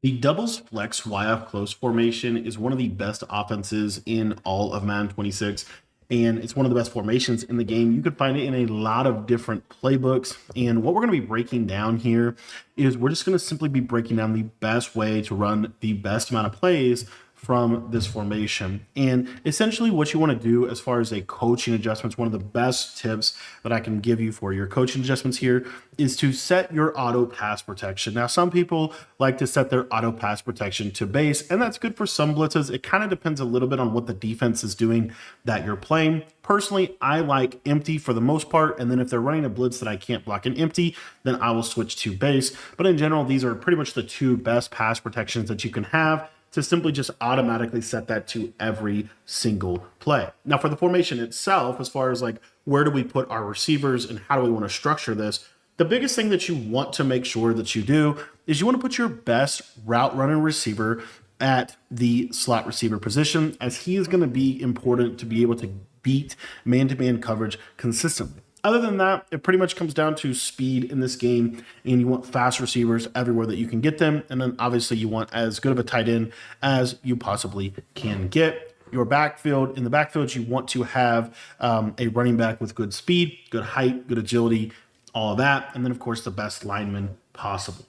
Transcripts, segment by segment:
The doubles flex Y-off close formation is one of the best offenses in all of Madden 26, and it's one of the best formations in the game. You could find it in a lot of different playbooks, and what we're going to be breaking down here is we're just going to simply be breaking down the best way to run the best amount of plays from this formation. And essentially what you want to do as far as a coaching adjustments, one of the best tips that I can give you for your coaching adjustments here is to set your auto pass protection. Now, some people like to set their auto pass protection to base, and that's good for some blitzes. It kind of depends a little bit on what the defense is doing that you're playing. Personally, I like empty for the most part, and then if they're running a blitz that I can't block an empty, then I will switch to base. But in general, these are pretty much the two best pass protections that you can have, to simply just automatically set that to every single play. Now for the formation itself, as far as like where do we put our receivers and how do we want to structure this, the biggest thing that you want to make sure that you do is you want to put your best route running receiver at the slot receiver position, as he is going to be important to be able to beat man-to-man coverage consistently. Other than that, it pretty much comes down to speed in this game, and you want fast receivers everywhere that you can get them. And then obviously you want as good of a tight end as you possibly can get. Your backfield, in the backfield, you want to have a running back with good speed, good height, good agility, all of that. And then of course the best lineman possible.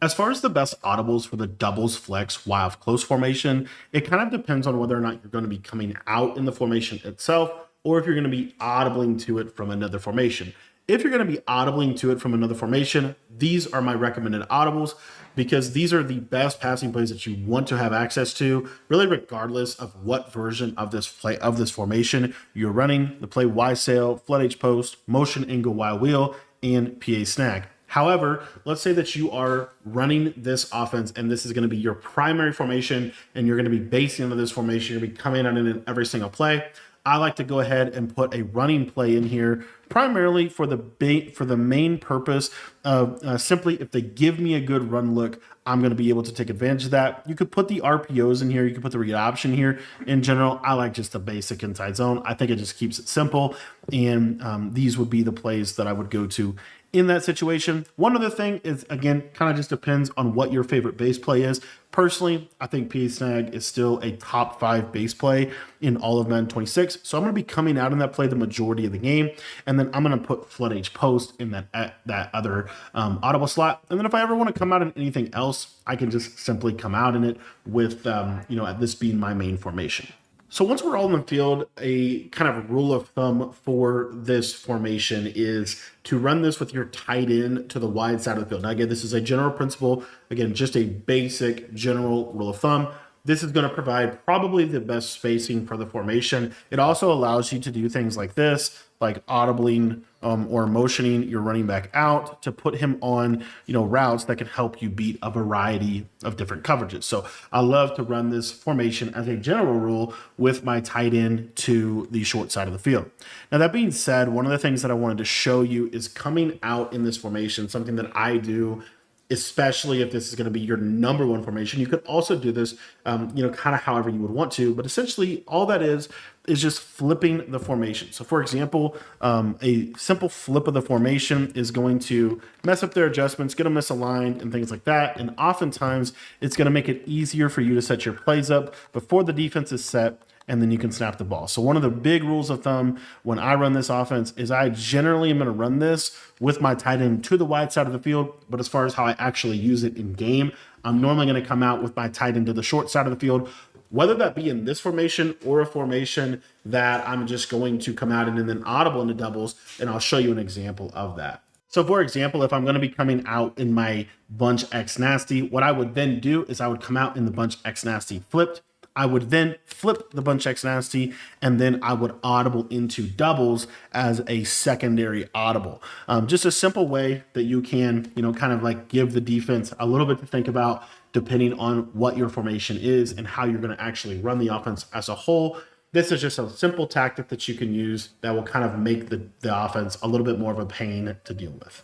As far as the best audibles for the doubles flex Y-off close formation, it kind of depends on whether or not you're going to be coming out in the formation itself, or if you're going to be audibling to it from another formation. If you're going to be audibling to it from another formation, these are my recommended audibles, because these are the best passing plays that you want to have access to, really regardless of what version of this play of this formation you're running. The play Y sail, flood H post, motion angle Y wheel, and PA snag. However, let's say that you are running this offense and this is going to be your primary formation, and you're going to be basing on this formation. You're going to be coming on in every single play. I like to go ahead and put a running play in here, primarily for the main purpose of simply if they give me a good run look, I'm going to be able to take advantage of that. You could put the RPOs in here. You could put the read option here. In general, I like just the basic inside zone. I think it just keeps it simple, and these would be the plays that I would go to in that situation. One other thing is, again, kind of just depends on what your favorite base play is. Personally, I think PA snag is still a top 5 base play in all of Madden 26. So I'm going to be coming out in that play the majority of the game. And then I'm going to put flood H post in that other audible slot. And then if I ever want to come out in anything else, I can just simply come out in it with, this being my main formation. So once we're all in the field, a kind of rule of thumb for this formation is to run this with your tight end to the wide side of the field. Now, again, this is a general principle. Again, just a basic general rule of thumb. This is going to provide probably the best spacing for the formation. It also allows you to do things like this, like audibling or motioning your running back out to put him on, routes that can help you beat a variety of different coverages. So I love to run this formation as a general rule with my tight end to the short side of the field. Now, that being said, one of the things that I wanted to show you is coming out in this formation, something that I do, especially if this is going to be your number one formation. You could also do this, kind of however you would want to, but essentially all that is just flipping the formation. So for example, a simple flip of the formation is going to mess up their adjustments, get them misaligned and things like that. And oftentimes it's going to make it easier for you to set your plays up before the defense is set, and then you can snap the ball. So one of the big rules of thumb when I run this offense is I generally am going to run this with my tight end to the wide side of the field. But as far as how I actually use it in game, I'm normally going to come out with my tight end to the short side of the field, whether that be in this formation or a formation that I'm just going to come out in and then audible into doubles. And I'll show you an example of that. So for example, if I'm going to be coming out in my bunch X nasty, what I would then do is I would come out in the bunch X nasty flipped. I would then flip the bunch X nasty, and then I would audible into doubles as a secondary audible. Just a simple way that you can, kind of like give the defense a little bit to think about, depending on what your formation is and how you're going to actually run the offense as a whole. This is just a simple tactic that you can use that will kind of make the offense a little bit more of a pain to deal with.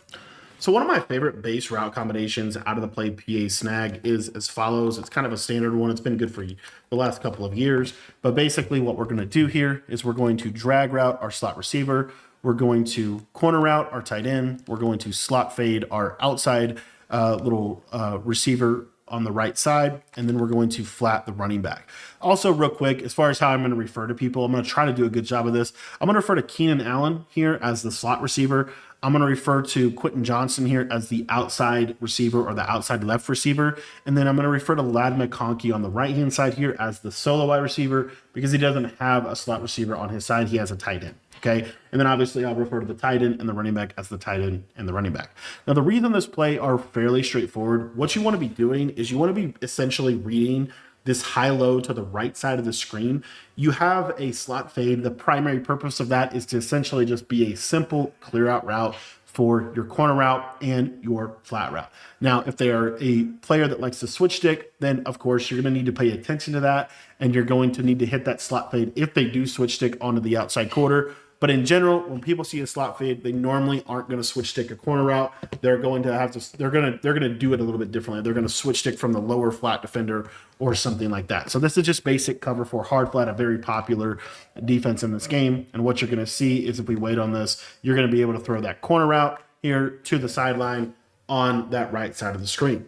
So one of my favorite base route combinations out of the play PA snag is as follows. It's kind of a standard one. It's been good for the last couple of years. But basically what we're going to do here is we're going to drag route our slot receiver. We're going to corner route our tight end. We're going to slot fade our outside little receiver on the right side, and then we're going to flat the running back. Also, real quick, as far as how I'm going to refer to people, I'm going to try to do a good job of this. I'm going to refer to Keenan Allen here as the slot receiver. I'm going to refer to Quentin Johnson here as the outside receiver or the outside left receiver. And then I'm going to refer to Ladd McConkey on the right-hand side here as the solo wide receiver because he doesn't have a slot receiver on his side. He has a tight end. Okay. And then obviously I'll refer to the tight end and the running back as the tight end and the running back. Now, the reason this play are fairly straightforward, what you want to be doing is you want to be essentially reading this high-low to the right side of the screen. You have a slot fade. The primary purpose of that is to essentially just be a simple clear out route for your corner route and your flat route. Now, if they are a player that likes to switch stick, then of course you're going to need to pay attention to that, and you're going to need to hit that slot fade if they do switch stick onto the outside quarter. But in general, when people see a slot fade, they normally aren't going to switch stick a corner route. They're going to have to. They're going to do it a little bit differently. They're going to switch stick from the lower flat defender or something like that. So this is just basic cover for hard flat, a very popular defense in this game. And what you're going to see is if we wait on this, you're going to be able to throw that corner route here to the sideline on that right side of the screen.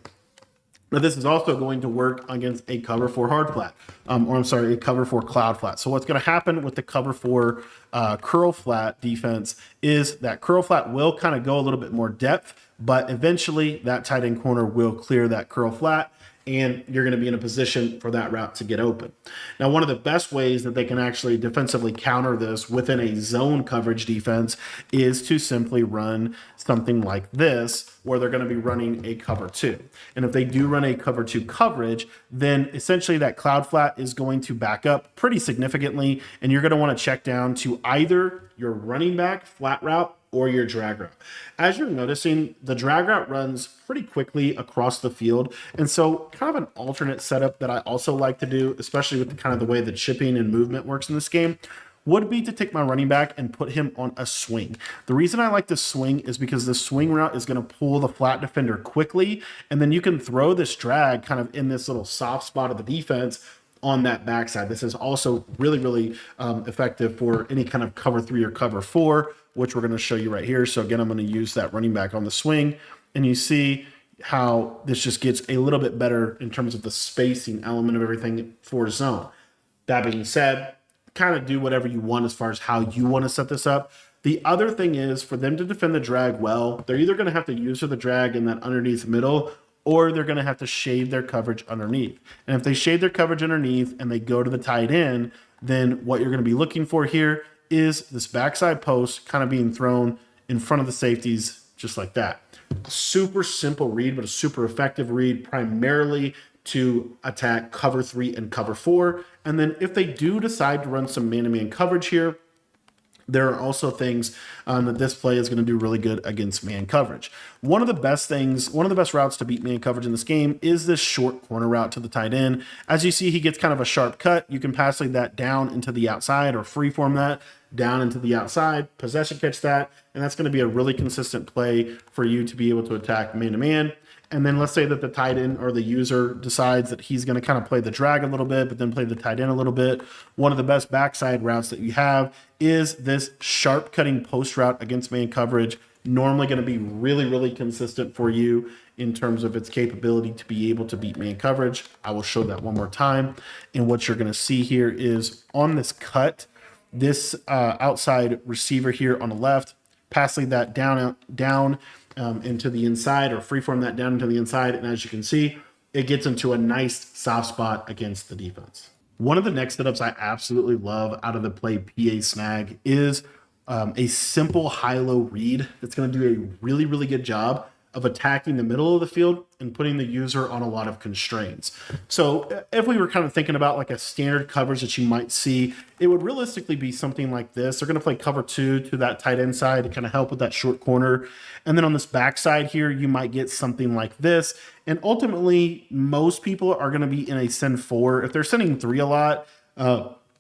Now, this is also going to work against a cover for hard flat, a cover for cloud flat. So what's going to happen with the cover for curl flat defense is that curl flat will kind of go a little bit more depth, but eventually that tight end corner will clear that curl flat, and you're going to be in a position for that route to get open. Now, one of the best ways that they can actually defensively counter this within a zone coverage defense is to simply run something like this, where they're going to be running a cover two. And if they do run a cover two coverage, then essentially that cloud flat is going to back up pretty significantly, and you're going to want to check down to either your running back flat route or your drag route. As you're noticing, the drag route runs pretty quickly across the field. And so kind of an alternate setup that I also like to do, especially with the way that chipping and movement works in this game, would be to take my running back and put him on a swing. The reason I like to swing is because the swing route is going to pull the flat defender quickly, and then you can throw this drag kind of in this little soft spot of the defense on that backside. This is also really, really effective for any kind of cover three or cover four, which we're going to show you right here. So again, I'm going to use that running back on the swing, and you see how this just gets a little bit better in terms of the spacing element of everything for zone. That being said, kind of do whatever you want as far as how you want to set this up. The other thing is, for them to defend the drag well, they're either going to have to use the drag in that underneath middle, or they're going to have to shade their coverage underneath. And if they shade their coverage underneath and they go to the tight end, then what you're going to be looking for here is this backside post kind of being thrown in front of the safeties, just like that. A super simple read, but a super effective read, primarily to attack cover three and cover four. And then if they do decide to run some man-to-man coverage here, there are also things that this play is going to do really good against man coverage. One of the best routes to beat man coverage in this game is this short corner route to the tight end. As you see, he gets kind of a sharp cut. You can pass that down into the outside or freeform that down into the outside, possession catch that, and that's going to be a really consistent play for you to be able to attack man-to-man. And then let's say that the tight end or the user decides that he's going to kind of play the drag a little bit, but then play the tight end a little bit. One of the best backside routes that you have is this sharp cutting post route against man coverage. Normally going to be really, really consistent for you in terms of its capability to be able to beat man coverage. I will show that one more time. And what you're going to see here is on this cut, this outside receiver here on the left, passing that down into the inside, or freeform that down into the inside. And as you can see, it gets into a nice soft spot against the defense. One of the next setups I absolutely love out of the play PA Snag is a simple high-low read that's going to do a really, really good job of attacking the middle of the field and putting the user on a lot of constraints. So if we were kind of thinking about like a standard coverage that you might see, it would realistically be something like this. They're going to play cover two to that tight end side to kind of help with that short corner. And then on this backside here, you might get something like this. And ultimately, most people are going to be in a send four. If they're sending three a lot,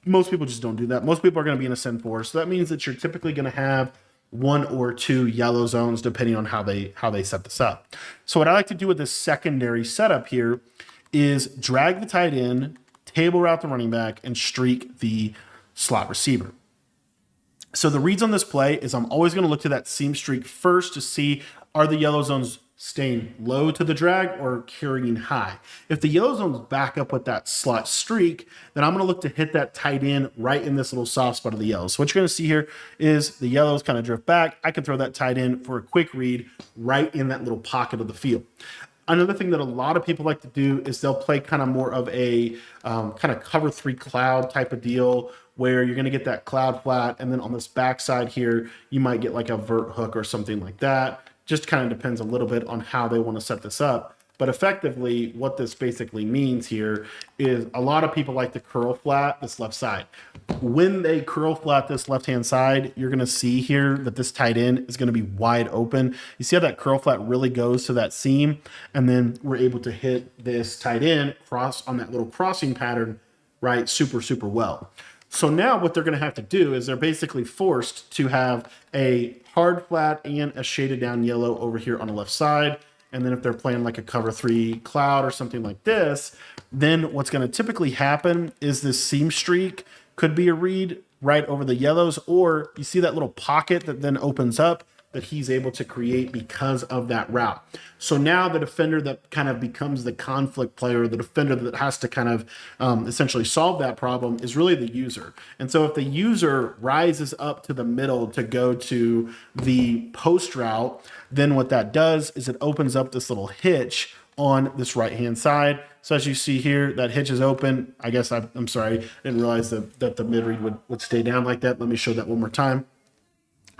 most people just don't do that. Most people are going to be in a send four. So that means that you're typically going to have one or two yellow zones, depending on how they set this up. So what I like to do with this secondary setup here is drag the tight end, table route the running back, and streak the slot receiver. So the reads on this play is I'm always going to look to that seam streak first to see, are the yellow zones staying low to the drag or carrying high. If the yellow zone's back up with that slot streak, then I'm gonna look to hit that tight end right in this little soft spot of the yellow. So what you're gonna see here is the yellows kind of drift back. I can throw that tight end for a quick read right in that little pocket of the field. Another thing that a lot of people like to do is they'll play kind of more of a kind of cover 3 cloud type of deal, where you're going to get that cloud flat, and then on this backside here, you might get like a vert hook or something like that. Just kind of depends a little bit on how they want to set this up. But effectively, what this basically means here is a lot of people like to curl flat this left side. When they curl flat this left-hand side, you're going to see here that this tight end is going to be wide open. You see how that curl flat really goes to that seam, and then we're able to hit this tight end cross on that little crossing pattern, right, super, super well. So now what they're going to have to do is they're basically forced to have a hard flat and a shaded down yellow over here on the left side. And then if they're playing like a cover 3 cloud or something like this, then what's going to typically happen is this seam streak could be a read right over the yellows, or you see that little pocket that then opens up that he's able to create because of that route. So now the defender that kind of becomes the conflict player, the defender that has to kind of essentially solve that problem, is really the user. And so if the user rises up to the middle to go to the post route, then what that does is it opens up this little hitch on this right-hand side. So as you see here, that hitch is open. I guess I'm sorry, I didn't realize that the mid read would stay down like that. Let me show that one more time.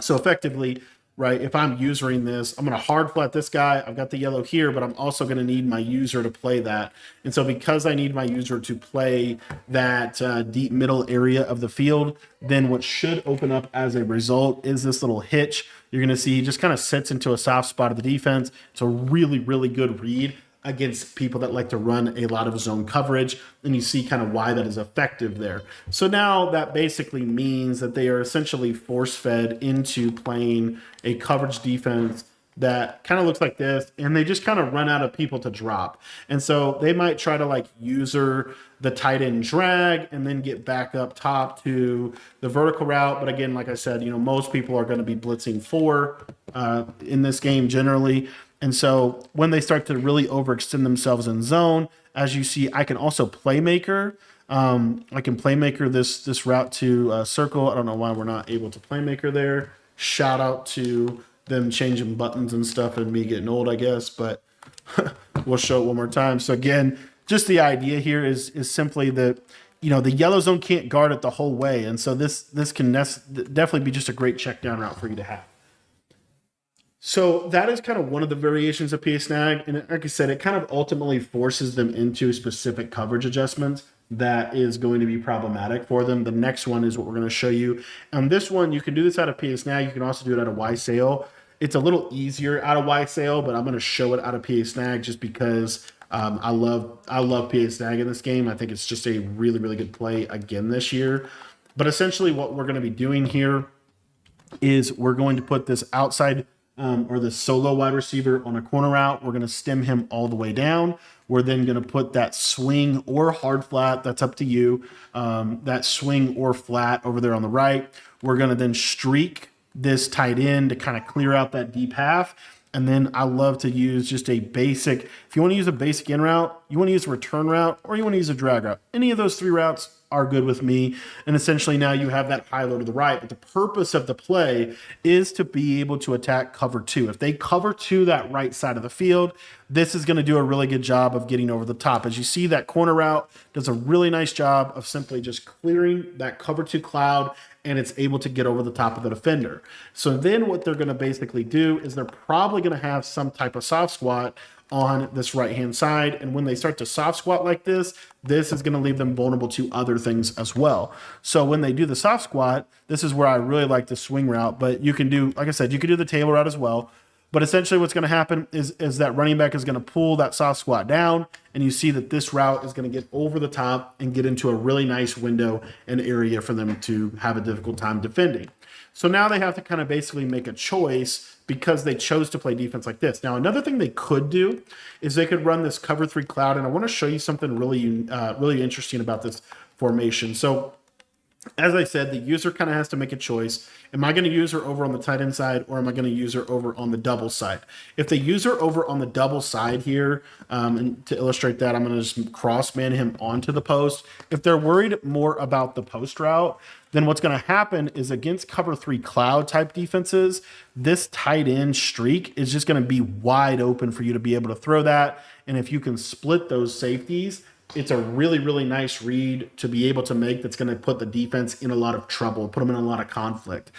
So effectively, right, if I'm usering this, I'm going to hard flat this guy. I've got the yellow here, but I'm also going to need my user to play that. And so because I need my user to play that deep middle area of the field, then what should open up as a result is this little hitch. You're going to see he just kind of sits into a soft spot of the defense. It's a really, really good read against people that like to run a lot of zone coverage, and you see kind of why that is effective there. So now that basically means that they are essentially force-fed into playing a coverage defense that kind of looks like this, and they just kind of run out of people to drop. And so they might try to like user the tight end drag and then get back up top to the vertical route. But again, like I said, most people are going to be blitzing 4 in this game generally. And so when they start to really overextend themselves in zone, as you see, I can also playmaker. I can playmaker this route to circle. I don't know why we're not able to playmaker there. Shout out to them changing buttons and stuff and me getting old, I guess. But we'll show it one more time. So again, just the idea here is simply that the yellow zone can't guard it the whole way, and so this can definitely be just a great check down route for you to have. So that is kind of one of the variations of PA Snag. And like I said, it kind of ultimately forces them into specific coverage adjustments that is going to be problematic for them. The next one is what we're going to show you. And this one, you can do this out of PA Snag. You can also do it out of Y Sail. It's a little easier out of Y Sail, but I'm going to show it out of PA Snag just because I love PA Snag in this game. I think it's just a really, really good play again this year. But essentially what we're going to be doing here is we're going to put this outside or the solo wide receiver on a corner route. We're going to stem him all the way down. We're then going to put that swing or hard flat, that's up to you, that swing or flat over there on the right. We're going to then streak this tight end to kind of clear out that deep half. And then I love to use just a basic, if you want to use a basic in route, you want to use a return route, or you want to use a drag route. Any of those 3 routes are good with me. And essentially now you have that high low to the right. But the purpose of the play is to be able to attack cover 2. If they cover 2 that right side of the field, this is going to do a really good job of getting over the top. As you see, that corner route does a really nice job of simply just clearing that cover 2 cloud, and it's able to get over the top of the defender. So then what they're going to basically do is they're probably going to have some type of soft squat on this right-hand side. And when they start to soft squat like this is going to leave them vulnerable to other things as well. So when they do the soft squat, this is where I really like the swing route. But you can do, like I said, you can do the table route as well. But essentially what's going to happen is that running back is going to pull that soft squat down, and you see that this route is going to get over the top and get into a really nice window and area for them to have a difficult time defending. So now they have to kind of basically make a choice because they chose to play defense like this. Now, another thing they could do is they could run this cover 3 cloud, and I want to show you something really interesting about this formation. So As I said, the user kind of has to make a choice. Am I going to use her over on the tight end side, or am I going to use her over on the double side? If they use her over on the double side here, and to illustrate that, I'm going to just cross man him onto the post. If they're worried more about the post route, then what's going to happen is against cover 3 cloud type defenses, this tight end streak is just going to be wide open for you to be able to throw that. And if you can split those safeties, it's a really, really nice read to be able to make that's going to put the defense in a lot of trouble, put them in a lot of conflict.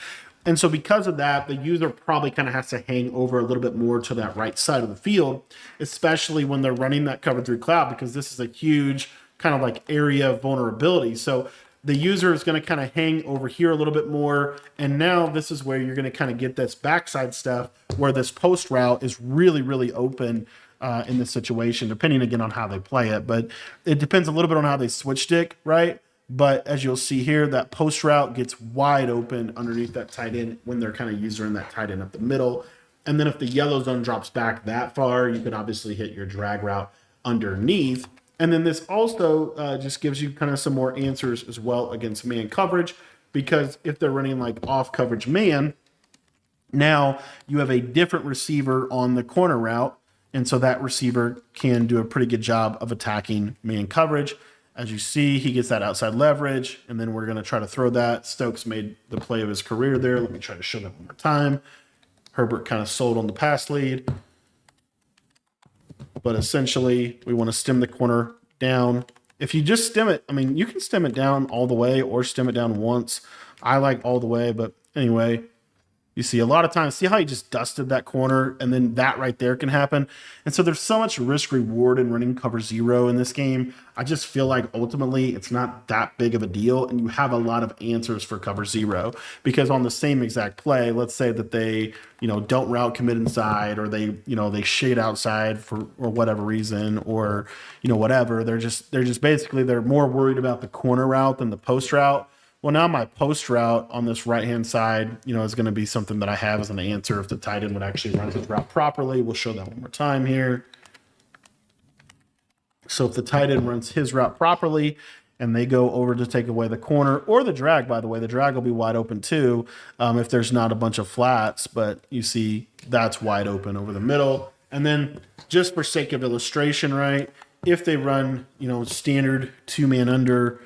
And so because of that, the user probably kind of has to hang over a little bit more to that right side of the field, especially when they're running that cover 3 cloud, because this is a huge kind of like area of vulnerability. So the user is going to kind of hang over here a little bit more. And now this is where you're going to kind of get this backside stuff where this post route is really, really open in this situation, depending again on how they play it. But it depends a little bit on how they switch stick, right? But as you'll see here, that post route gets wide open underneath that tight end when they're kind of using that tight end up the middle. And then if the yellow zone drops back that far, you can obviously hit your drag route underneath. And then this also just gives you kind of some more answers as well against man coverage, because if they're running like off coverage man, now you have a different receiver on the corner route. And so that receiver can do a pretty good job of attacking man coverage. As you see, he gets that outside leverage, and then we're going to try to throw that. Stokes made the play of his career there. Let me try to show that one more time. Herbert kind of sold on the pass lead. But essentially, we want to stem the corner down. If you just stem it, I mean, you can stem it down all the way or stem it down once. I like all the way, but anyway, you see a lot of times, see how he just dusted that corner, and then that right there can happen. And so there's so much risk reward in running cover 0 in this game. I just feel like ultimately it's not that big of a deal, and you have a lot of answers for cover 0, because on the same exact play, let's say that they, don't route commit inside, or they, they shade outside or whatever reason, or, whatever. They're just basically, they're more worried about the corner route than the post route. Well, now my post route on this right-hand side, is going to be something that I have as an answer if the tight end would actually run his route properly. We'll show that one more time here. So if the tight end runs his route properly and they go over to take away the corner or the drag, by the way, the drag will be wide open too if there's not a bunch of flats, but you see that's wide open over the middle. And then just for sake of illustration, right, if they run, standard 2-man under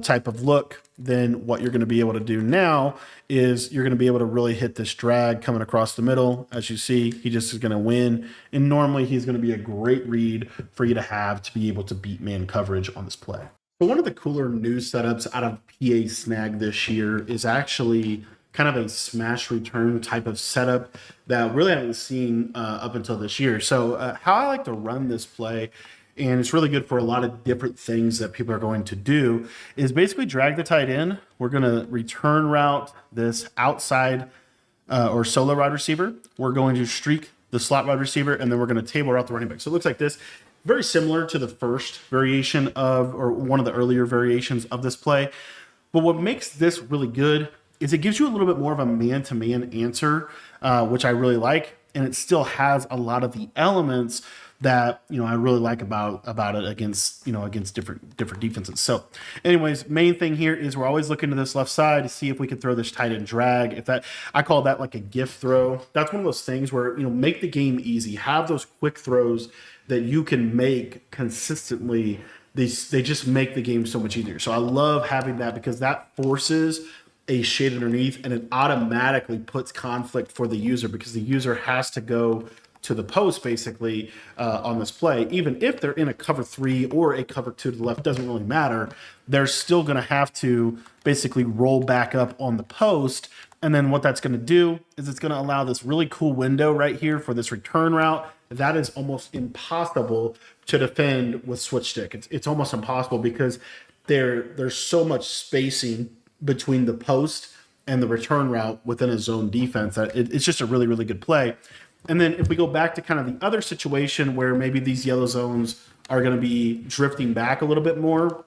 type of look, then what you're going to be able to do now is you're going to be able to really hit this drag coming across the middle. As you see, he just is going to win. And normally he's going to be a great read for you to have to be able to beat man coverage on this play. So one of the cooler new setups out of PA Snag this year is actually kind of a smash return type of setup that really haven't seen up until this year. So how I like to run this play, and it's really good for a lot of different things that people are going to do, is basically drag the tight end. We're going to return route this outside or solo wide receiver. We're going to streak the slot wide receiver, and then we're going to table route the running back. So it looks like this. Very similar to the first variation of, or one of the earlier variations of this play. But what makes this really good is it gives you a little bit more of a man-to-man answer, which I really like. And it still has a lot of the elements that I really like about it against different defenses. So anyways, main thing here is we're always looking to this left side to see if we can throw this tight end drag. If that, I call that like a gift throw. That's one of those things where make the game easy. Have those quick throws that you can make consistently. They just make the game so much easier. So I love having that because that forces a shade underneath, and it automatically puts conflict for the user because the user has to go to the post basically on this play. Even if they're in a cover 3 or a cover 2 to the left, doesn't really matter. They're still going to have to basically roll back up on the post. And then what that's going to do is it's going to allow this really cool window right here for this return route. That is almost impossible to defend with switch stick. It's almost impossible because there's so much spacing between the post and the return route within a zone defense that it's just a really, really good play. And then if we go back to kind of the other situation where maybe these yellow zones are going to be drifting back a little bit more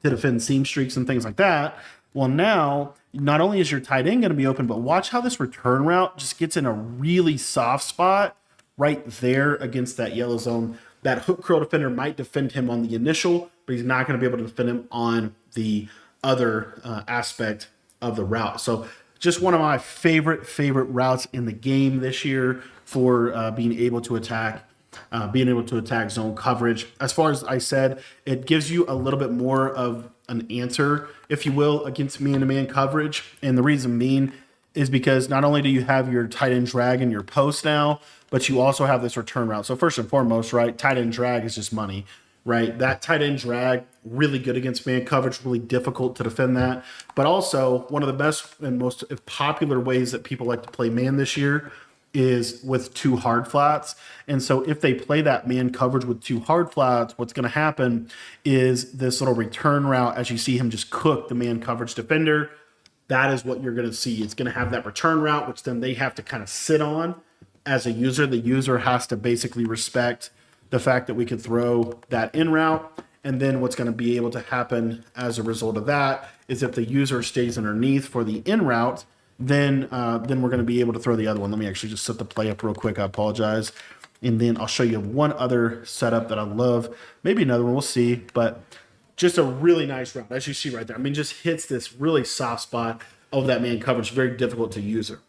to defend seam streaks and things like that, well, now not only is your tight end going to be open, but watch how this return route just gets in a really soft spot right there against that yellow zone. That hook curl defender might defend him on the initial, but he's not going to be able to defend him on the other aspect of the route. So just one of my favorite routes in the game this year for being able to attack zone coverage. As far as I said, it gives you a little bit more of an answer, if you will, against man-to-man coverage. And the reason being is because not only do you have your tight end drag and your post now, but you also have this return route. So first and foremost, right, tight end drag is just money, right? That tight end drag, really good against man coverage, really difficult to defend that. But also one of the best and most popular ways that people like to play man this year is with two hard flats. And so if they play that man coverage with two hard flats, what's going to happen is this little return route, as you see him just cook the man coverage defender, that is what you're going to see. It's going to have that return route, which then they have to kind of sit on as a user. The user has to basically respect the fact that we could throw that in route. And then what's going to be able to happen as a result of that is if the user stays underneath for the in route, then we're going to be able to throw the other one. Let me actually just set the play up real quick. I apologize. And then I'll show you one other setup that I love. Maybe another one, we'll see. But just a really nice route, as you see right there. I mean, just hits this really soft spot of that man coverage. Very difficult to user.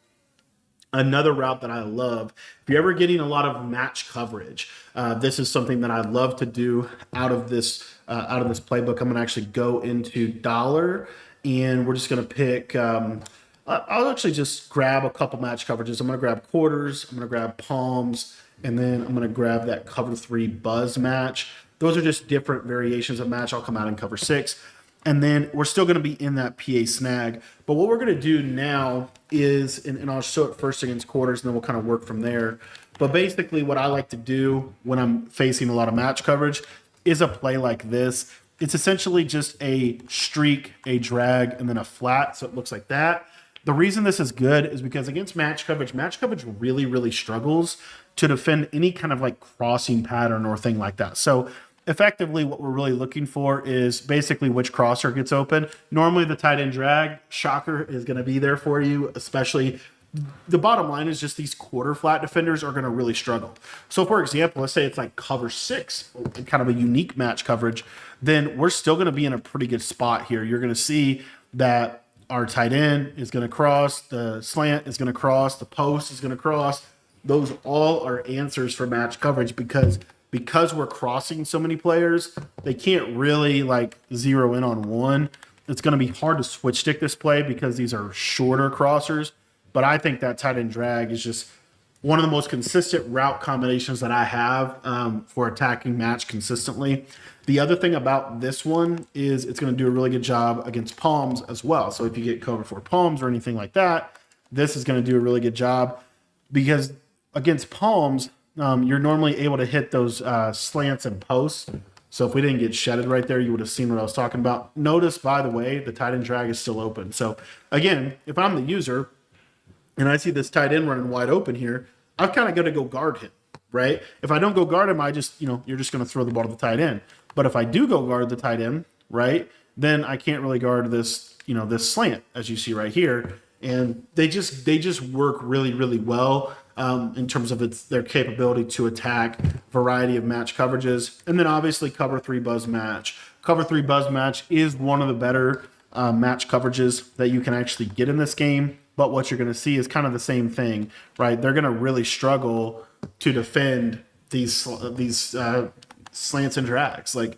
Another route that I love, if you're ever getting a lot of match coverage, this is something that I love to do out of this playbook. I'm going to actually go into dollar, and we're just going to pick. I'll actually just grab a couple match coverages. I'm going to grab quarters. I'm going to grab palms, and then I'm going to grab that cover 3 buzz match. Those are just different variations of match. I'll come out in cover 6. And then we're still going to be in that PA snag. But what we're going to do now is, and I'll show it first against quarters, and then we'll kind of work from there. But basically what I like to do when I'm facing a lot of match coverage is a play like this. It's essentially just a streak, a drag, and then a flat. So it looks like that. The reason this is good is because against match coverage really, really struggles to defend any kind of like crossing pattern or thing like that. So effectively, what we're really looking for is basically which crosser gets open. Normally, the tight end drag, shocker, is going to be there for you, especially the bottom line is just these quarter flat defenders are going to really struggle. So, for example, let's say it's like cover 6, kind of a unique match coverage, then we're still going to be in a pretty good spot here. You're going to see that our tight end is going to cross, the slant is going to cross, the post is going to cross. Those all are answers for match coverage because we're crossing so many players, they can't really like zero in on one. It's going to be hard to switch stick this play because these are shorter crossers. But I think that tight end drag is just one of the most consistent route combinations that I have for attacking match consistently. The other thing about this one is it's going to do a really good job against palms as well. So if you get cover 4 palms or anything like that, this is going to do a really good job because against palms, you're normally able to hit those slants and posts. So if we didn't get shedded right there, you would have seen what I was talking about. Notice, by the way, the tight end drag is still open. So again, if I'm the user and I see this tight end running wide open here, I've kind of got to go guard him, right? If I don't go guard him, you're just going to throw the ball to the tight end. But if I do go guard the tight end, right, then I can't really guard this, this slant, as you see right here. And they just work really, really well in terms of their capability to attack variety of match coverages. And then obviously cover 3 buzz match. Cover 3 buzz match is one of the better match coverages that you can actually get in this game. But what you're going to see is kind of the same thing, right? They're going to really struggle to defend these slants and drags. Like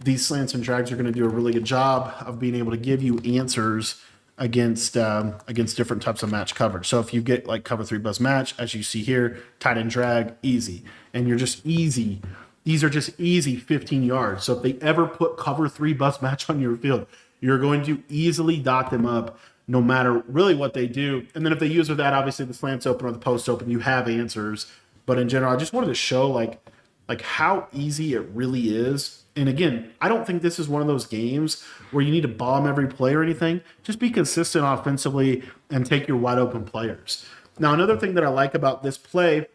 these slants and drags are going to do a really good job of being able to give you answers against different types of match coverage. So if you get like cover 3 buzz match, as you see here, tight end drag, easy. And you're just easy. These are just easy 15 yards. So if they ever put cover 3 buzz match on your field, you're going to easily dot them up no matter really what they do. And then if they use with that, obviously the slant's open or the post open, you have answers. But in general, I just wanted to show like how easy it really is. And again, I don't think this is one of those games where you need to bomb every play or anything. Just be consistent offensively and take your wide open players. Now, another thing that I like about this play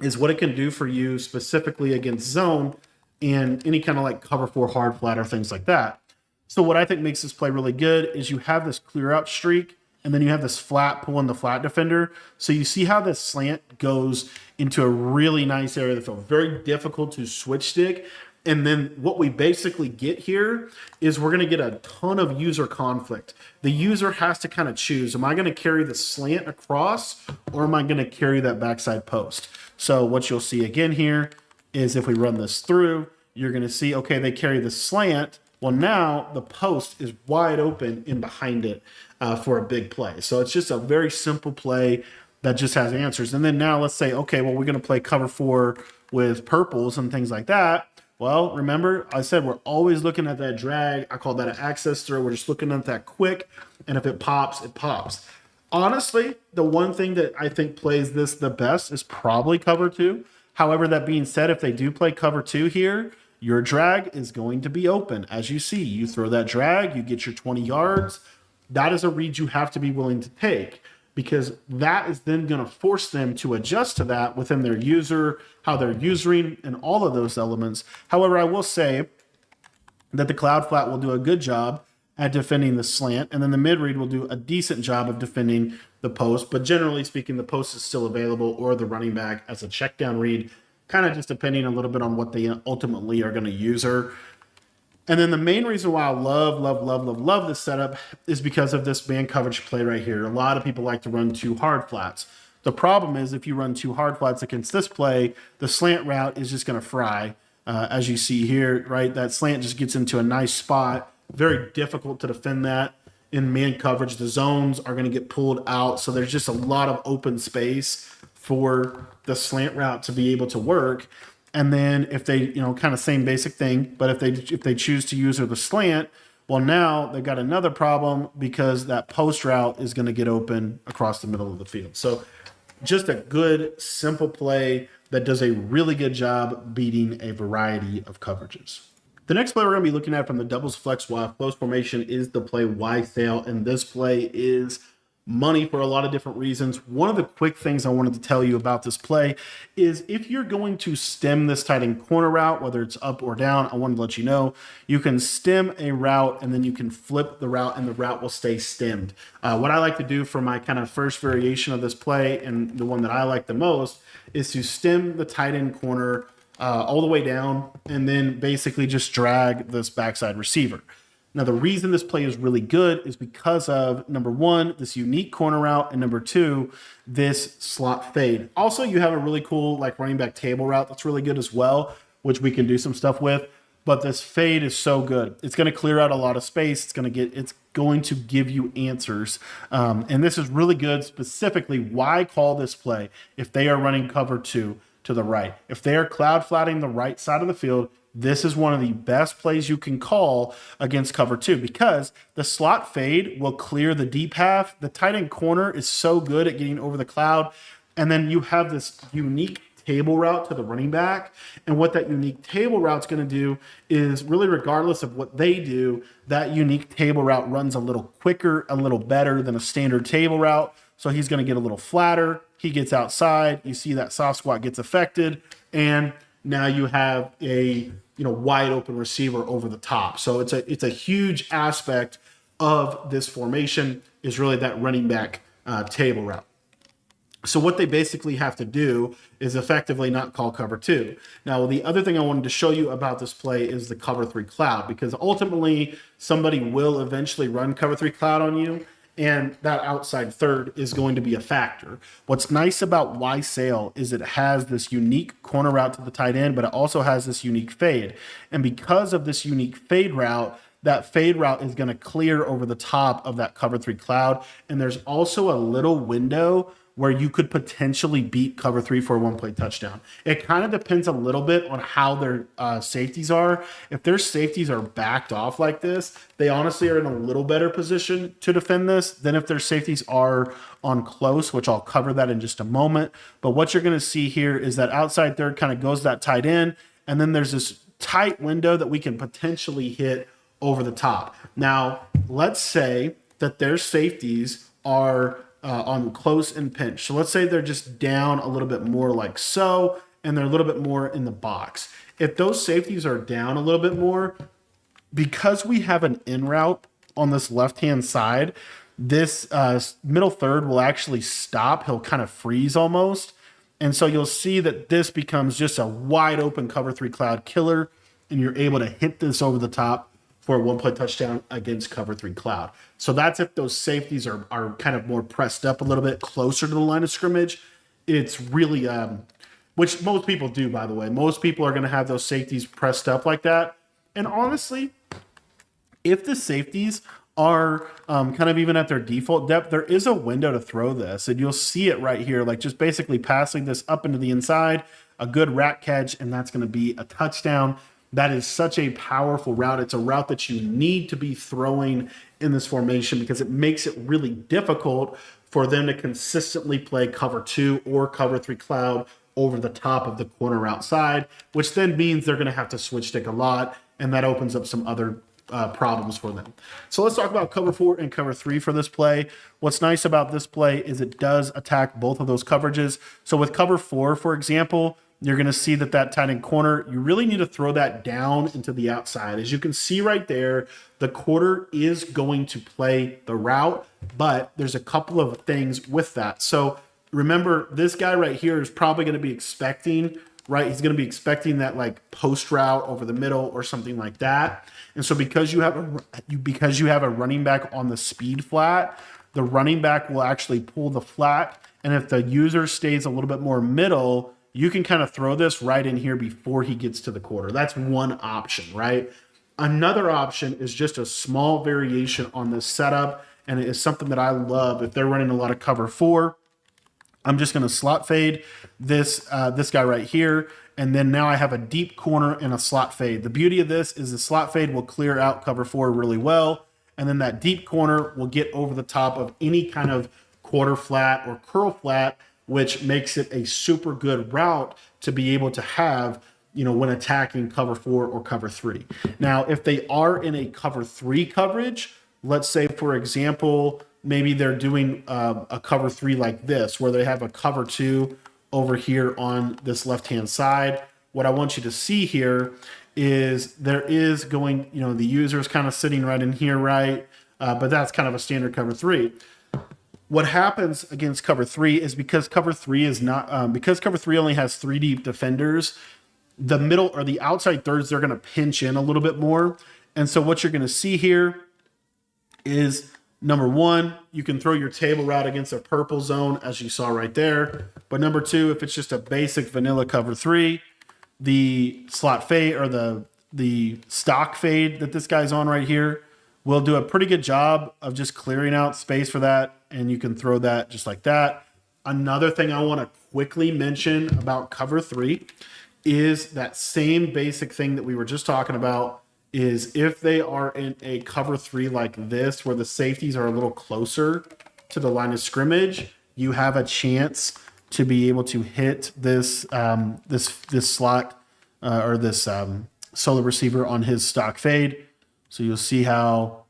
is what it can do for you specifically against zone and any kind of like cover 4 hard flat or things like that. So what I think makes this play really good is you have this clear out streak and then you have this flat pulling the flat defender. So you see how this slant goes into a really nice area that feels very difficult to switch stick. And then what we basically get here is we're going to get a ton of user conflict. The user has to kind of choose, am I going to carry the slant across or am I going to carry that backside post? So what you'll see again here is if we run this through, you're going to see, okay, they carry the slant. Well, now the post is wide open in behind it for a big play. So it's just a very simple play that just has answers. And then now let's say, okay, well, we're going to play cover 4 with purples and things like that. Well, remember, I said we're always looking at that drag. I call that an access throw. We're just looking at that quick, and if it pops, it pops. Honestly, the one thing that I think plays this the best is probably cover 2. However, that being said, if they do play cover 2 here, your drag is going to be open. As you see, you throw that drag, you get your 20 yards. That is a read you have to be willing to take, because that is then going to force them to adjust to that within their user, how they're using, and all of those elements. However, I will say that the cloud flat will do a good job at defending the slant, and then the mid read will do a decent job of defending the post. But generally speaking, the post is still available, or the running back as a check down read, kind of just depending a little bit on what they ultimately are going to use her. And then the main reason why I love this setup is because of this man coverage play right here. A lot of people like to run 2 hard flats. The problem is if you run 2 hard flats against this play, the slant route is just going to fry. As you see here, right? That slant just gets into a nice spot. Very difficult to defend that in man coverage. The zones are going to get pulled out. So there's just a lot of open space for the slant route to be able to work. And then if they, kind of same basic thing, but if they choose to use the slant, well, now they've got another problem because that post route is going to get open across the middle of the field. So just a good, simple play that does a really good job beating a variety of coverages. The next play we're going to be looking at from the doubles flex Y close formation is the play Y sail, and this play is money for a lot of different reasons. One of the quick things I wanted to tell you about this play is if you're going to stem this tight end corner route, whether it's up or down, I wanted to let you know, you can stem a route and then you can flip the route and the route will stay stemmed. What I like to do for my kind of first variation of this play, and the one that I like the most, is to stem the tight end corner all the way down and then basically just drag this backside receiver. Now, the reason this play is really good is because of, number 1, this unique corner route, and number 2, this slot fade. Also, you have a really cool running back table route that's really good as well, which we can do some stuff with. But this fade is so good. It's going to clear out a lot of space. It's going to give you answers. And this is really good. Specifically, why call this play if they are running cover 2 to the right? If they are cloud flatting the right side of the field, this is one of the best plays you can call against cover 2 because the slot fade will clear the deep half. The tight end corner is so good at getting over the cloud. And then you have this unique table route to the running back. And what that unique table route is going to do is really, regardless of what they do, that unique table route runs a little quicker, a little better than a standard table route. So he's going to get a little flatter. He gets outside. You see that soft squat gets affected. And now you have a wide open receiver over the top. So it's a huge aspect of this formation is really that running back table route. So what they basically have to do is effectively not call cover 2. Now, the other thing I wanted to show you about this play is the cover 3 cloud, because ultimately somebody will eventually run cover 3 cloud on you, and that outside third is going to be a factor. What's nice about Y sail is it has this unique corner route to the tight end, but it also has this unique fade. And because of this unique fade route, that fade route is going to clear over the top of that cover 3 cloud. And there's also a little window where you could potentially beat cover 3 for a 1-play touchdown. It kind of depends a little bit on how their safeties are. If their safeties are backed off like this, they honestly are in a little better position to defend this than if their safeties are on close, which I'll cover that in just a moment. But what you're going to see here is that outside third kind of goes that tight end, and then there's this tight window that we can potentially hit over the top. Now, let's say that their safeties are on close and pinch. So let's say they're just down a little bit more like so, and they're a little bit more in the box. If those safeties are down a little bit more, because we have an in route on this left-hand side, this middle third will actually stop. He'll kind of freeze almost. And so you'll see that this becomes just a wide open cover 3 cloud killer. and you're able to hit this over the top for a one-play touchdown against cover 3 cloud. So that's if those safeties are kind of more pressed up a little bit closer to the line of scrimmage. It's really, which most people do, by the way. Most people are going to have those safeties pressed up like that. And honestly, if the safeties are kind of even at their default depth, there is a window to throw this. And you'll see it right here, like just basically passing this up into the inside, a good rat catch, and that's going to be a touchdown. That is such a powerful route. It's a route that you need to be throwing in this formation because it makes it really difficult for them to consistently play cover 2 or cover 3 cloud over the top of the corner outside, which then means they're going to have to switch stick a lot, and that opens up some other problems for them. So let's talk about cover 4 and cover 3 for this play. What's nice about this play is it does attack both of those coverages. So with cover 4, for example, you're going to see that tight end corner, you really need to throw that down into the outside. As you can see right there, the quarter is going to play the route, but there's a couple of things with that. So remember, this guy right here is probably going to be expecting, right? He's going to be expecting that like post route over the middle or something like that. And so because you have a running back on the speed flat, the running back will actually pull the flat. And if the user stays a little bit more middle, you can kind of throw this right in here before he gets to the quarter. That's one option, right? Another option is just a small variation on this setup, and it is something that I love. If they're running a lot of cover 4, I'm just going to slot fade this guy right here, and then now I have a deep corner and a slot fade. The beauty of this is the slot fade will clear out cover 4 really well, and then that deep corner will get over the top of any kind of quarter flat or curl flat, which makes it a super good route to be able to have, when attacking cover 4 or cover 3. Now, if they are in a cover 3 coverage, let's say, for example, maybe they're doing a cover 3 like this, where they have a cover 2 over here on this left-hand side. What I want you to see here is there is going, the user is kind of sitting right in here, right? But that's kind of a standard cover 3. What happens against cover 3 is because cover 3 is not, because cover 3 only has 3 deep defenders, the middle or the outside thirds, they're going to pinch in a little bit more. And so what you're going to see here is, number 1, you can throw your table route against a purple zone, as you saw right there. But number 2, if it's just a basic vanilla cover 3, the slot fade or the stock fade that this guy's on right here will do a pretty good job of just clearing out space for that. And you can throw that just like that. Another thing I want to quickly mention about cover 3 is that same basic thing that we were just talking about is if they are in a cover 3 like this, where the safeties are a little closer to the line of scrimmage, you have a chance to be able to hit this this slot or this solo receiver on his stock fade. So you'll see how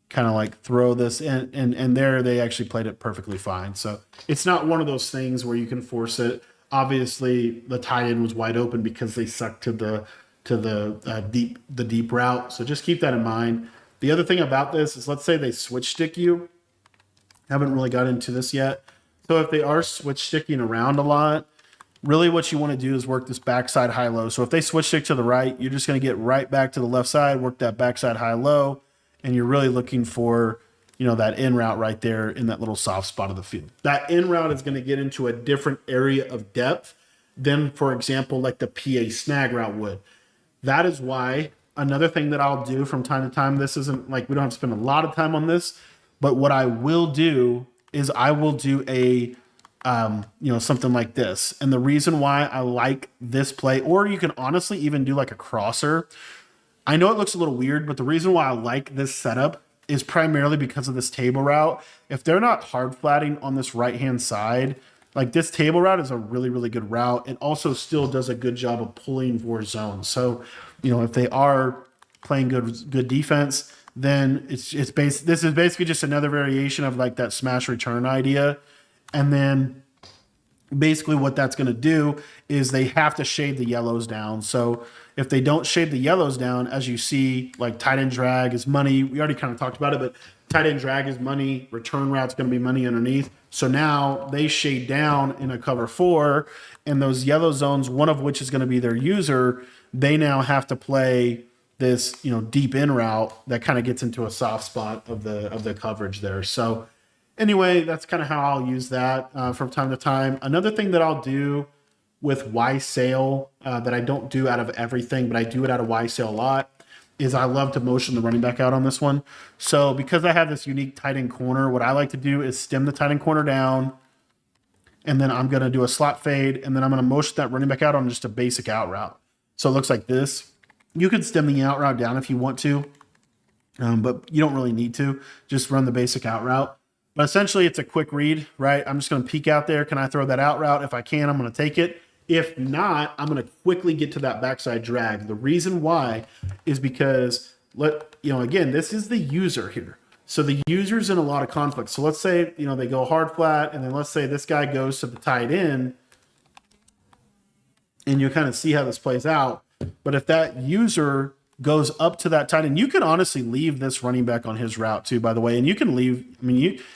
kind of like throw this and there they actually played it perfectly fine. So it's not one of those things where you can force it. Obviously the tight end was wide open because they sucked to the deep route. So just keep that in mind. The other thing about this is, let's say they switch stick you. Haven't really got into this yet. So if they are switch sticking around a lot, really what you want to do is work this backside high-low. So if they switch stick to the right, you're just going to get right back to the left side, work that backside high-low, and you're really looking for, that in route right there in that little soft spot of the field. That in route is going to get into a different area of depth than, for example, like the PA snag route would. That is why another thing that I'll do from time to time, this isn't like we don't have to spend a lot of time on this, but what I will do is I will do a something like this. And the reason why I like this play, or you can honestly even do like a crosser. I know it looks a little weird, but the reason why I like this setup is primarily because of this table route. If they're not hard flatting on this right-hand side, like this table route is a really, really good route. It also still does a good job of pulling for zones. So, if they are playing good defense, then this is basically just another variation of like that smash return idea. And then basically what that's going to do is they have to shade the yellows down. So if they don't shade the yellows down, as you see, like tight end drag is money. We already kind of talked about it, but tight end drag is money. Return route's going to be money underneath. So now they shade down in a cover 4, and those yellow zones, one of which is going to be their user, they now have to play this, deep in route that kind of gets into a soft spot of the coverage there. So anyway, that's kind of how I'll use that from time to time. Another thing that I'll do with Y sail that I don't do out of everything, but I do it out of Y sail a lot, is I love to motion the running back out on this one. So because I have this unique tight end corner, what I like to do is stem the tight end corner down, and then I'm going to do a slot fade, and then I'm going to motion that running back out on just a basic out route. So it looks like this. You could stem the out route down if you want to, but you don't really need to. Just run the basic out route. But essentially, it's a quick read, right? I'm just going to peek out there. Can I throw that out route? If I can, I'm going to take it. If not, I'm going to quickly get to that backside drag. The reason why is because, again, this is the user here. So the user's in a lot of conflict. So let's say, they go hard flat, and then let's say this guy goes to the tight end, and you kind of see how this plays out. But if that user goes up to that tight end, you could honestly leave this running back on his route too, by the way. And you can leave,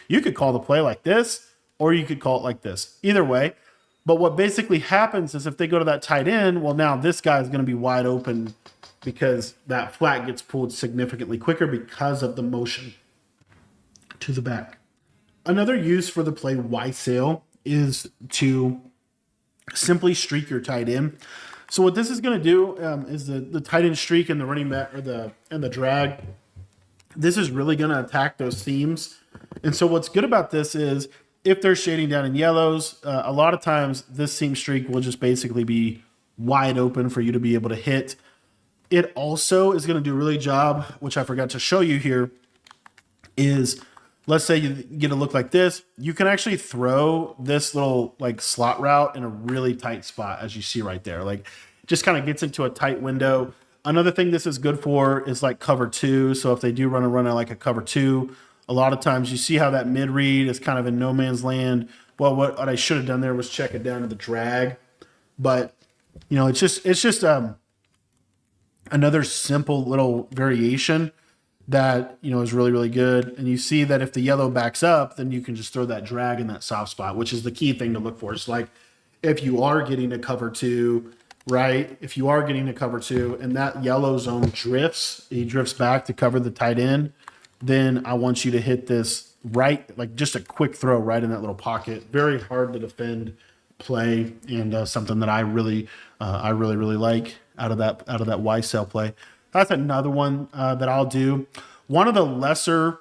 you could call the play like this, or you could call it like this. Either way. But what basically happens is if they go to that tight end, well, now this guy is going to be wide open because that flat gets pulled significantly quicker because of the motion to the back. Another use for the play Y sail is to simply streak your tight end. So what this is going to do is the tight end streak and the running back and the drag. This is really going to attack those seams. And so what's good about this is if they're shading down in yellows, a lot of times this seam streak will just basically be wide open for you to be able to hit. It also is going to do a really job, which I forgot to show you here, is let's say you get a look like this. You can actually throw this little slot route in a really tight spot, as you see right there. Just kind of gets into a tight window. Another thing this is good for is cover two. So if they do run a cover two, a lot of times you see how that mid read is kind of in no man's land. Well, what I should have done there was check it down to the drag. But it's just another simple little variation that is really, really good. And you see that if the yellow backs up, then you can just throw that drag in that soft spot, which is the key thing to look for. It's if you are getting a cover two, right? If you are getting a cover two and that yellow zone drifts, he drifts back to cover the tight end, then I want you to hit this right, just a quick throw right in that little pocket. Very hard to defend play, and something that I really like out of that Y sail play. That's another one that I'll do. One of the lesser,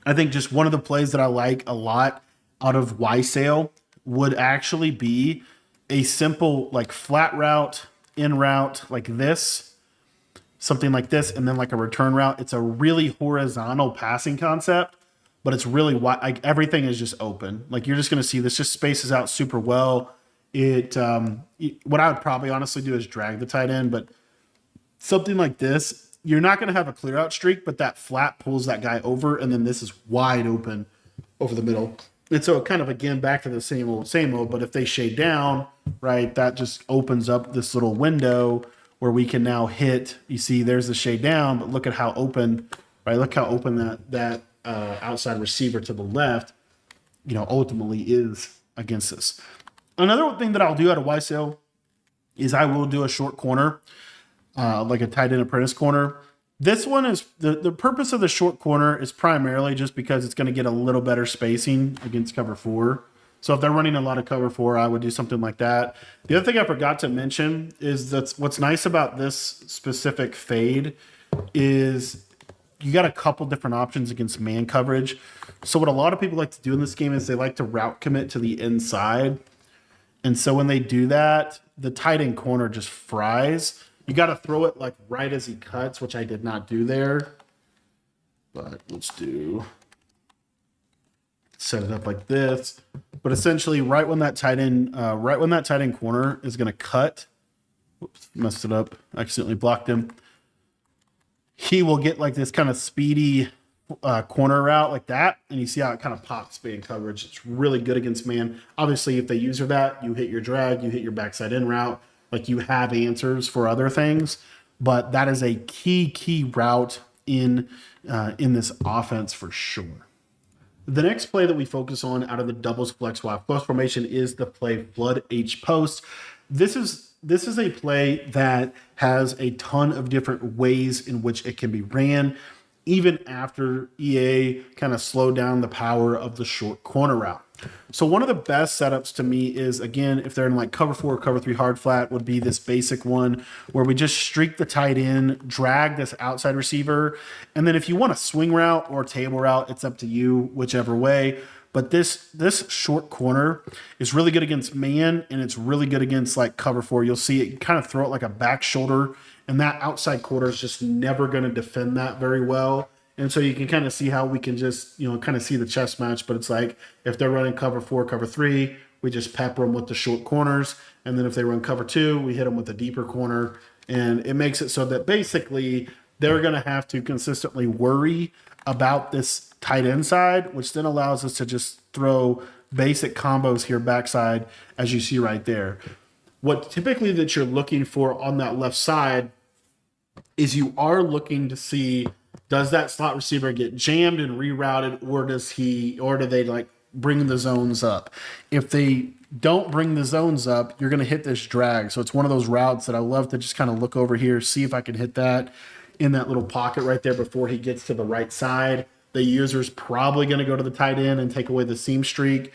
I think just one of the plays that I like a lot out of Y sail would actually be a simple flat route, in route like this, something like this, and then a return route. It's a really horizontal passing concept, but it's really wide. Everything is just open. You're just going to see this just spaces out super well. What I would probably honestly do is drag the tight end, but something like this, you're not going to have a clear out streak, but that flat pulls that guy over, and then this is wide open over the middle. And so kind of, again, back to the same old, but if they shade down, right, that just opens up this little window where we can now hit. You see there's the shade down, but look at how open, right? Look how open that outside receiver to the left, ultimately is against this. Another thing that I'll do out of Y sail is I will do a short corner, like a tight end apprentice corner. This one is the purpose of the short corner is primarily just because it's going to get a little better spacing against cover four. So if they're running a lot of cover four, I would do something like that. The other thing I forgot to mention is that what's nice about this specific fade is you got a couple different options against man coverage. So what a lot of people like to do in this game is they like to route commit to the inside. And so when they do that, the tight end corner just fries. You got to throw it right as he cuts, which I did not do there. But let's set it up like this. But essentially, right when that tight end corner is going to cut, whoops, messed it up, accidentally blocked him. He will get this kind of speedy corner route like that, and you see how it kind of pops man coverage. It's really good against man. Obviously, if they user that, you hit your drag, you hit your backside in route. You have answers for other things, but that is a key route in this offense for sure. The next play that we focus on out of the doubles flex Y close formation is the play flood H post. This is a play that has a ton of different ways in which it can be ran, even after EA kind of slowed down the power of the short corner route. So one of the best setups to me is, again, if they're in like cover 4, cover 3 hard flat, would be this basic one where we just streak the tight end, drag this outside receiver, and then if you want a swing route or table route, it's up to you, whichever way. But this short corner is really good against man, and it's really good against like cover 4. You'll see it kind of throw it like a back shoulder, and that outside quarter is just never going to defend that very well. And so you can kind of see how we can just, kind of see the chess match. But it's like if they're running cover 4, cover 3, we just pepper them with the short corners. And then if they run cover 2, we hit them with the deeper corner. And it makes it so that basically they're going to have to consistently worry about this tight end side, which then allows us to just throw basic combos here backside, as you see right there. What typically that you're looking for on that left side is you are looking to see, does that slot receiver get jammed and rerouted, or do they like bring the zones up? If they don't bring the zones up, you're going to hit this drag. So it's one of those routes that I love to just kind of look over here, see if I can hit that in that little pocket right there before he gets to the right side. The user's probably going to go to the tight end and take away the seam streak,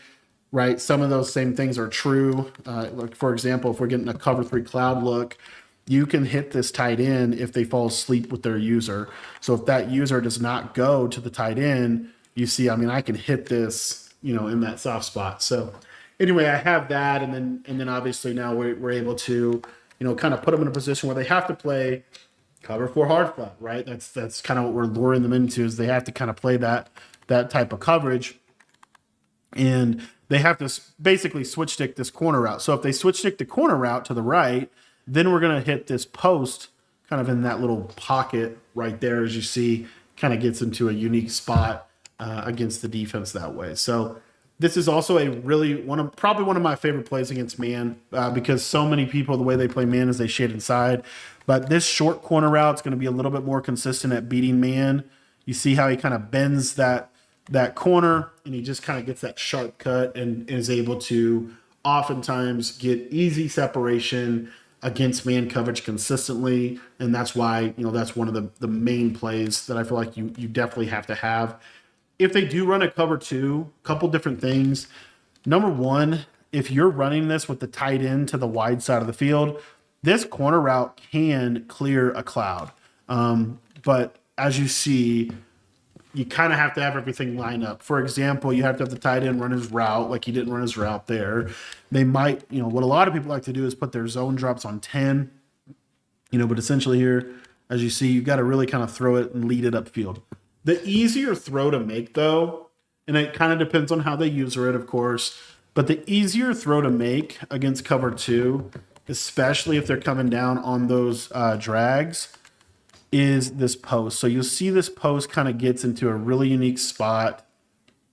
right? Some of those same things are true. Like for example, if we're getting a cover 3 cloud look, you can hit this tight end if they fall asleep with their user. So if that user does not go to the tight end, you see, I can hit this, in that soft spot. So anyway, I have that. And then obviously now we're able to, kind of put them in a position where they have to play cover 4 hard flat, right? That's kind of what we're luring them into, is they have to kind of play that type of coverage. And they have to basically switch stick this corner route. So if they switch stick the corner route to the right, then we're going to hit this post kind of in that little pocket right there, as you see, kind of gets into a unique spot against the defense that way. So this is also probably one of my favorite plays against man because so many people, the way they play man is they shade inside. But this short corner route is going to be a little bit more consistent at beating man. You see how he kind of bends that corner, and he just kind of gets that sharp cut and is able to oftentimes get easy separation against man coverage consistently. And that's why, that's one of the main plays that I feel like you definitely have to have. If they do run a cover 2, a couple different things. Number one, if you're running this with the tight end to the wide side of the field, this corner route can clear a cloud. But as you see, you kind of have to have everything line up. For example, you have to have the tight end run his route, like he didn't run his route there. They might, what a lot of people like to do is put their zone drops on 10, but essentially here, as you see, you got to really kind of throw it and lead it upfield. The easier throw to make, though, and it kind of depends on how they user it, of course, but the easier throw to make against cover 2, especially if they're coming down on those drags, is this post. So you'll see this post kind of gets into a really unique spot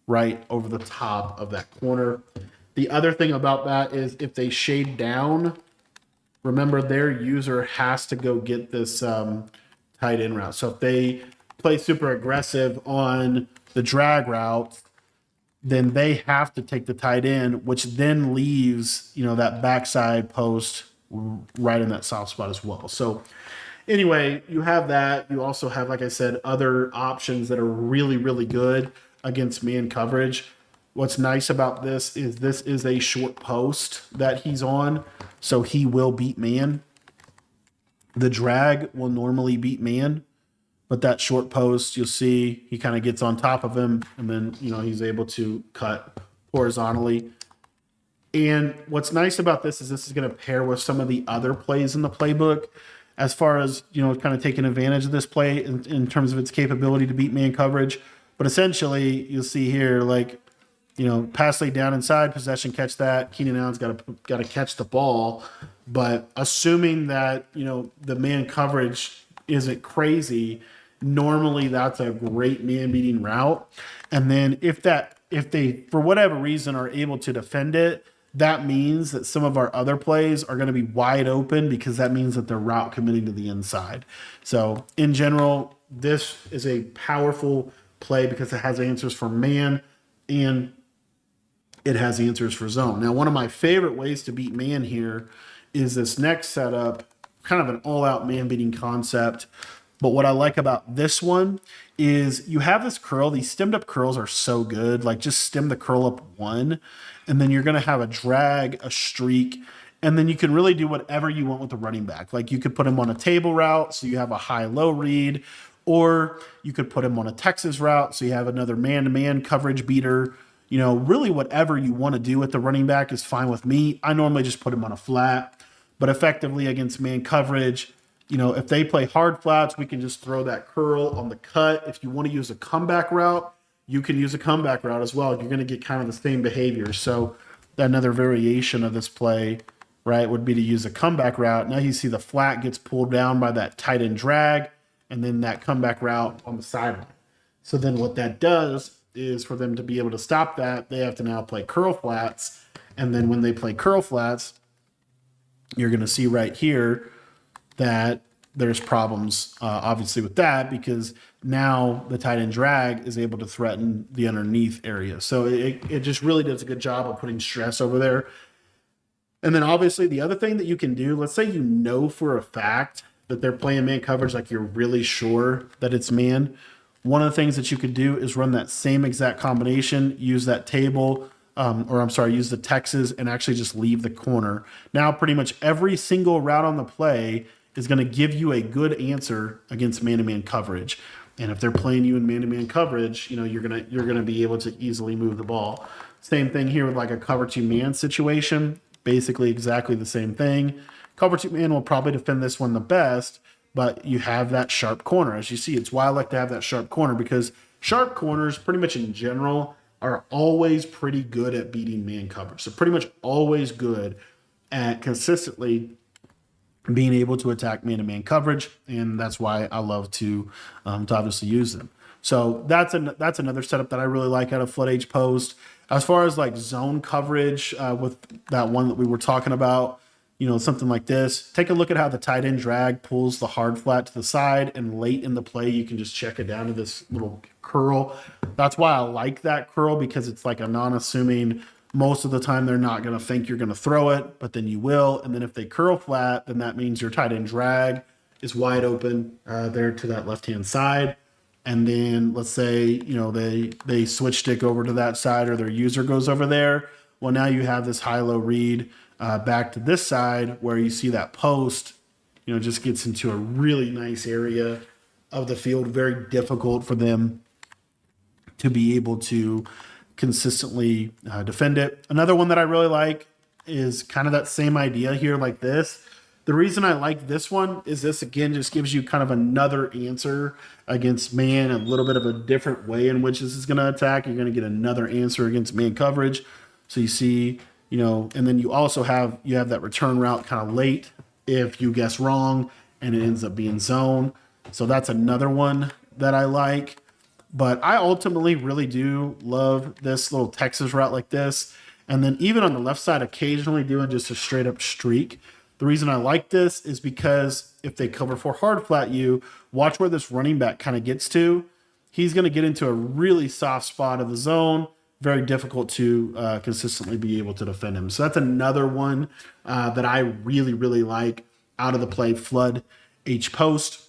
right over the top of that corner. The other thing about that is if they shade down, remember their user has to go get this tight end route. So if they play super aggressive on the drag route, then they have to take the tight end, which then leaves, that backside post right in that soft spot as well. So anyway, you have that. You also have, like I said, other options that are really, really good against man coverage. What's nice about this is a short post that he's on, so he will beat man. The drag will normally beat man, but that short post, you'll see he kind of gets on top of him, and then, he's able to cut horizontally. And what's nice about this is going to pair with some of the other plays in the playbook as far as, kind of taking advantage of this play in terms of its capability to beat man coverage. But essentially, you'll see here, like, pass laid down inside, possession, catch that. Keenan Allen's got to catch the ball. But assuming that, the man coverage isn't crazy, normally that's a great man beating route. And then if they, for whatever reason, are able to defend it, that means that some of our other plays are going to be wide open because that means that they're route committing to the inside. So in general, this is a powerful play because it has answers for man and it has answers for zone. Now, one of my favorite ways to beat man here is this next setup, kind of an all-out man-beating concept. But what I like about this one is you have this curl. These stemmed up curls are so good. Like just stem the curl up one, and then you're going to have a drag, a streak, and then you can really do whatever you want with the running back. Like you could put him on a table route, so you have a high-low read, or you could put him on a Texas route, so you have another man-to-man coverage beater. You know, really whatever you want to do with the running back is fine with me. I normally just put him on a flat, but effectively against man coverage, you know, if they play hard flats, we can just throw that curl on the cut. If you want to use a comeback route, you can use a comeback route as well. You're going to get kind of the same behavior. So another variation of this play, right, would be to use a comeback route. Now you see the flat gets pulled down by that tight end drag, and then that comeback route on the sideline. So then what that does is for them to be able to stop that, they have to now play curl flats. And then when they play curl flats, you're going to see right here that there's problems, obviously, with that, because now the tight end drag is able to threaten the underneath area. So it just really does a good job of putting stress over there. And then obviously the other thing that you can do, let's say you know for a fact that they're playing man coverage, like you're really sure that it's man. One of the things that you could do is run that same exact combination, use that table, use the Texas and actually just leave the corner. Now pretty much every single route on the play is going to give you a good answer against man-to-man coverage. And if they're playing you in man-to-man coverage, you know, you're gonna be able to easily move the ball. Same thing here with like a cover two man situation, basically exactly the same thing. Cover two man will probably defend this one the best, but you have that sharp corner. As you see, it's why I like to have that sharp corner, because sharp corners pretty much in general are always pretty good at beating man coverage. So pretty much always good at consistently being able to attack man-to-man coverage, and that's why I love to obviously use them. So that's another setup that I really like out of Flood H Post. As far as like zone coverage with that one that we were talking about, you know, something like this, take a look at how the tight end drag pulls the hard flat to the side, and late in the play, you can just check it down to this little curl. That's why I like that curl, because it's like a non-assuming. Most of the time, they're not going to think you're going to throw it, but then you will. And then if they curl flat, then that means your tight end drag is wide open there to that left-hand side. And then let's say, you know, they switch stick over to that side, or their user goes over there. Well, now you have this high-low read back to this side where you see that post, you know, just gets into a really nice area of the field. Very difficult for them to be able to consistently defend it. Another one that I really like is kind of that same idea here, like this. The reason I like this one is this, again, just gives you kind of another answer against man, a little bit of a different way in which this is going to attack. You're going to get another answer against man coverage. So you see, you know, and then you also have that return route kind of late if you guess wrong and it ends up being zone. So that's another one that I like. But I ultimately really do love this little Texas route like this. And then even on the left side, occasionally doing just a straight up streak. The reason I like this is because if they cover for hard flat you, watch where this running back kind of gets to. He's going to get into a really soft spot of the zone. Very difficult to consistently be able to defend him. So that's another one that I really, really like out of the play, Flood H Post.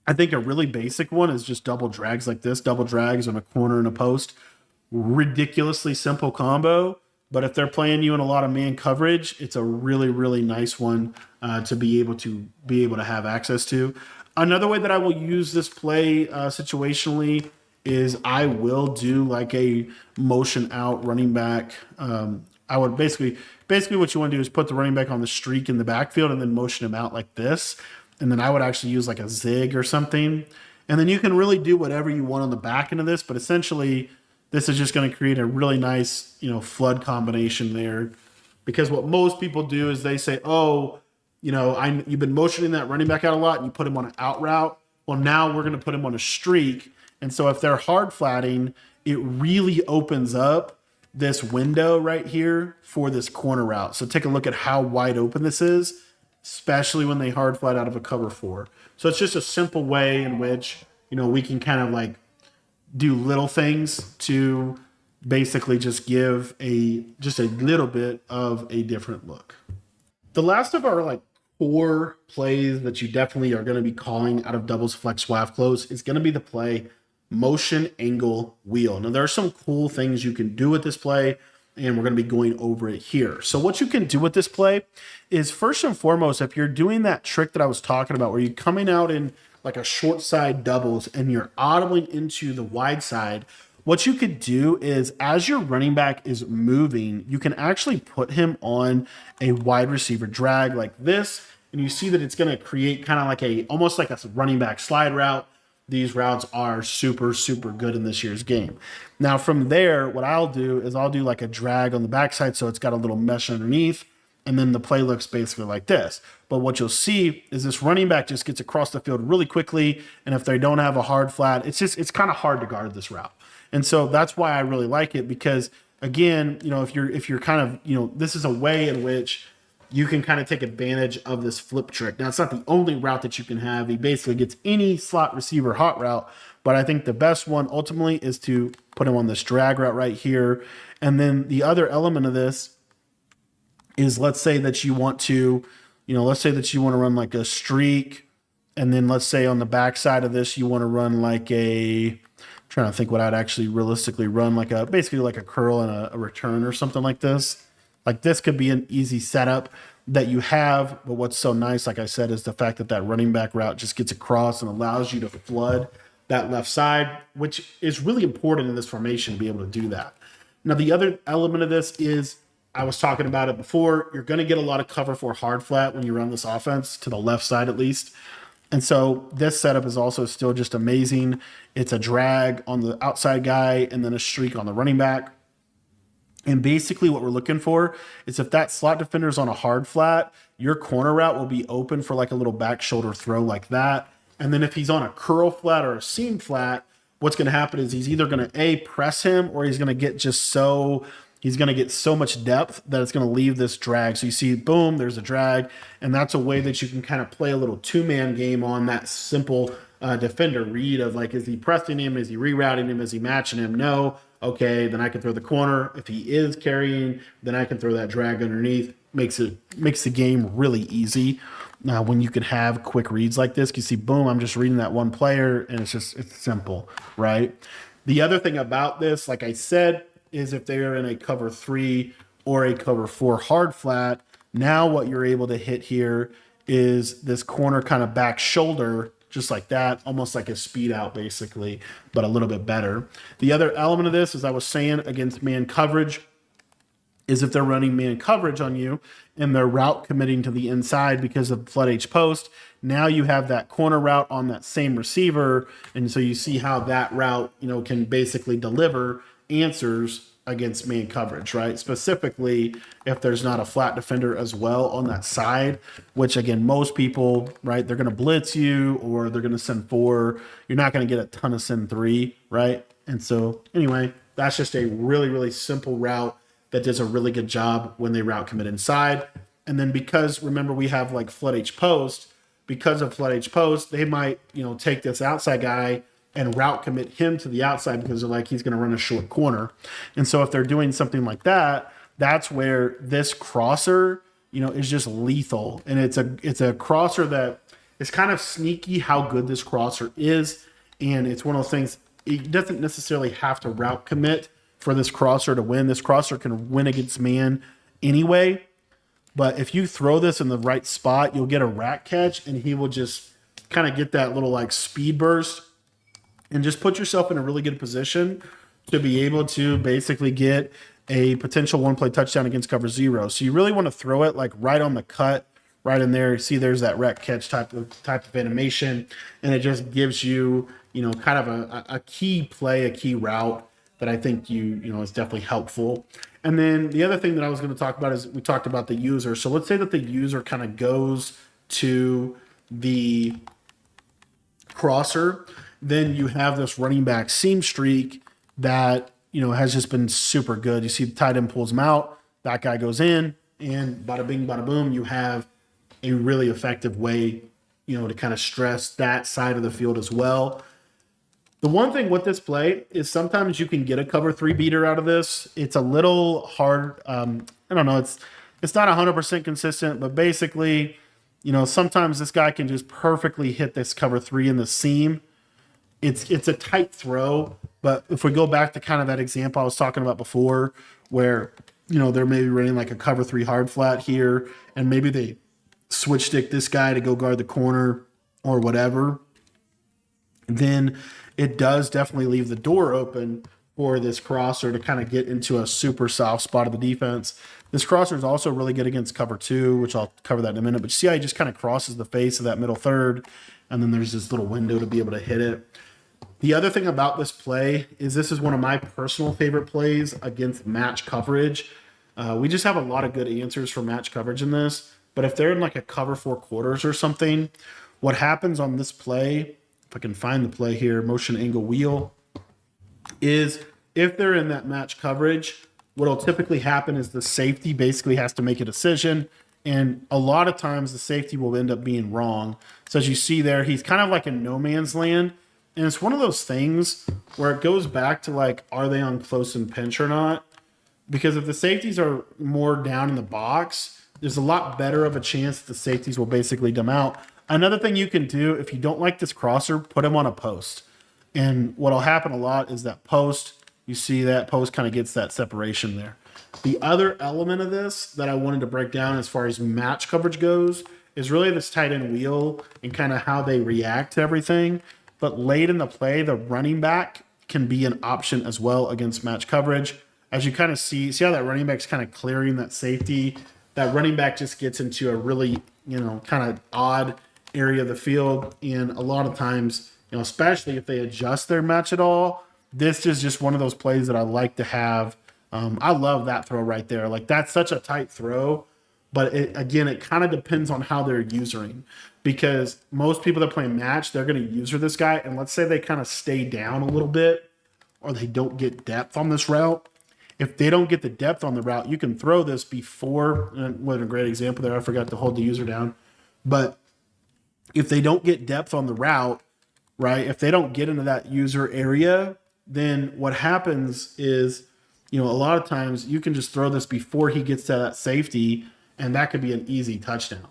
I think a really basic one is just double drags like this, double drags on a corner and a post. Ridiculously simple combo, but if they're playing you in a lot of man coverage, it's a really, really nice one to be able to have access to. Another way that I will use this play situationally is I will do like a motion out running back. I would basically what you want to do is put the running back on the streak in the backfield and then motion him out like this. And then I would actually use like a zig or something. And then you can really do whatever you want on the back end of this, but essentially this is just going to create a really nice, you know, flood combination there. Because what most people do is they say, oh, you know, you've been motioning that running back out a lot and you put him on an out route. Well, now we're going to put him on a streak. And so if they're hard flatting, it really opens up this window right here for this corner route. So take a look at how wide open this is, especially when they hard flat out of a cover 4. So it's just a simple way in which, you know, we can kind of like do little things to basically just give just a little bit of a different look. The last of our like core plays that you definitely are going to be calling out of doubles flex WAF close is going to be the play motion angle wheel. Now there are some cool things you can do with this play, and we're going to be going over it here. So what you can do with this play is, first and foremost, if you're doing that trick that I was talking about where you're coming out in like a short side doubles and you're audibling into the wide side, what you could do is, as your running back is moving, you can actually put him on a wide receiver drag like this, and you see that it's going to create kind of like almost like a running back slide route. These routes are super, super good in this year's game. Now from there, what I'll do is I'll do like a drag on the backside so it's got a little mesh underneath, and then the play looks basically like this. But what you'll see is this running back just gets across the field really quickly, and if they don't have a hard flat, it's kind of hard to guard this route. And so that's why I really like it, because again, if you're kind of, this is a way in which you can kind of take advantage of this flip trick. Now, it's not the only route that you can have. He basically gets any slot receiver hot route, but I think the best one ultimately is to put him on this drag route right here. And then the other element of this is, let's say that you want to, run like a streak, and then let's say on the backside of this, you want to run like trying to think what I'd actually realistically run, basically like a curl and a return or something like this. Like this could be an easy setup that you have, but what's so nice, like I said, is the fact that that running back route just gets across and allows you to flood that left side, which is really important in this formation to be able to do that. Now, the other element of this is, I was talking about it before, you're going to get a lot of cover for hard flat when you run this offense, to the left side at least. And so this setup is also still just amazing. It's a drag on the outside guy and then a streak on the running back. And basically what we're looking for is, if that slot defender is on a hard flat, your corner route will be open for like a little back shoulder throw like that. And then if he's on a curl flat or a seam flat, what's going to happen is he's either going to press him, or he's going to get so much depth that it's going to leave this drag. So you see, boom, there's a drag. And that's a way that you can kind of play a little two-man game on that simple defender read of like, is he pressing him? Is he rerouting him? Is he matching him? No. Okay, then I can throw the corner. If he is carrying, then I can throw that drag underneath. Makes the game really easy. Now, when you can have quick reads like this, you see, boom, I'm just reading that one player, and it's simple, right? The other thing about this, like I said, is if they're in a cover 3 or a cover 4 hard flat, now what you're able to hit here is this corner kind of back shoulder, just like that, almost like a speed out basically, but a little bit better. The other element of this, as I was saying, against man coverage, is if they're running man coverage on you and they're route committing to the inside because of flood H post, now you have that corner route on that same receiver. And so you see how that route, can basically deliver answers against man coverage, right? Specifically, if there's not a flat defender as well on that side, which again, most people, right, they're going to blitz you or they're going to send 4. You're not going to get a ton of send 3, right? And so anyway, that's just a really, really simple route that does a really good job when they route commit inside. And then because, remember, we have like flood H post, because of flood H post, they might, take this outside guy and route commit him to the outside because they're like, he's going to run a short corner. And so if they're doing something like that, that's where this crosser, is just lethal. And it's a crosser that is kind of sneaky how good this crosser is. And it's one of those things, it doesn't necessarily have to route commit for this crosser to win. This crosser can win against man anyway. But if you throw this in the right spot, you'll get a rack catch, and he will just kind of get that little like speed burst and just put yourself in a really good position to be able to basically get a potential one-play touchdown against cover 0. So you really want to throw it like right on the cut, right in there. You see there's that rack catch type of animation, and it just gives you, kind of a key play, a key route that I think is definitely helpful. And then the other thing that I was going to talk about is, we talked about the user. So let's say that the user kind of goes to the crosser, then you have this running back seam streak that, has just been super good. You see the tight end pulls him out, that guy goes in, and bada bing, bada boom, you have a really effective way, to kind of stress that side of the field as well. The one thing with this play is sometimes you can get a cover 3 beater out of this. It's a little hard. I don't know. It's not 100% consistent, but basically, sometimes this guy can just perfectly hit this cover 3 in the seam. It's a tight throw, but if we go back to kind of that example I was talking about before, where they're maybe running like a cover 3 hard flat here, and maybe they switch stick this guy to go guard the corner or whatever, then it does definitely leave the door open for this crosser to kind of get into a super soft spot of the defense. This crosser is also really good against cover 2, which I'll cover that in a minute. But you see how he just kind of crosses the face of that middle third, and then there's this little window to be able to hit it. The other thing about this play is this is one of my personal favorite plays against match coverage. We just have a lot of good answers for match coverage in this. But if they're in like a cover 4 quarters or something, what happens on this play, if I can find the play here, motion angle wheel, is if they're in that match coverage, what'll typically happen is the safety basically has to make a decision. And a lot of times the safety will end up being wrong. So as you see there, he's kind of like in no man's land. And it's one of those things where it goes back to like, are they on close and pinch or not? Because if the safeties are more down in the box, there's a lot better of a chance that the safeties will basically dumb out. Another thing you can do, if you don't like this crosser, put him on a post. And what'll happen a lot is that post, you see that post kind of gets that separation there. The other element of this that I wanted to break down as far as match coverage goes is really this tight end wheel and kind of how they react to everything. But late in the play, the running back can be an option as well against match coverage. As you kind of see how that running back's kind of clearing that safety. That running back just gets into a really, kind of odd area of the field. And a lot of times, especially if they adjust their match at all, this is just one of those plays that I like to have. I love that throw right there. Like, that's such a tight throw. But it kind of depends on how they're usering, because most people that play match, they're going to user this guy. And let's say they kind of stay down a little bit, or they don't get depth on this route. If they don't get the depth on the route, you can throw this before. And what a great example there. I forgot to hold the user down. But if they don't get depth on the route, right? If they don't get into that user area, then what happens is, a lot of times you can just throw this before he gets to that safety, and that could be an easy touchdown.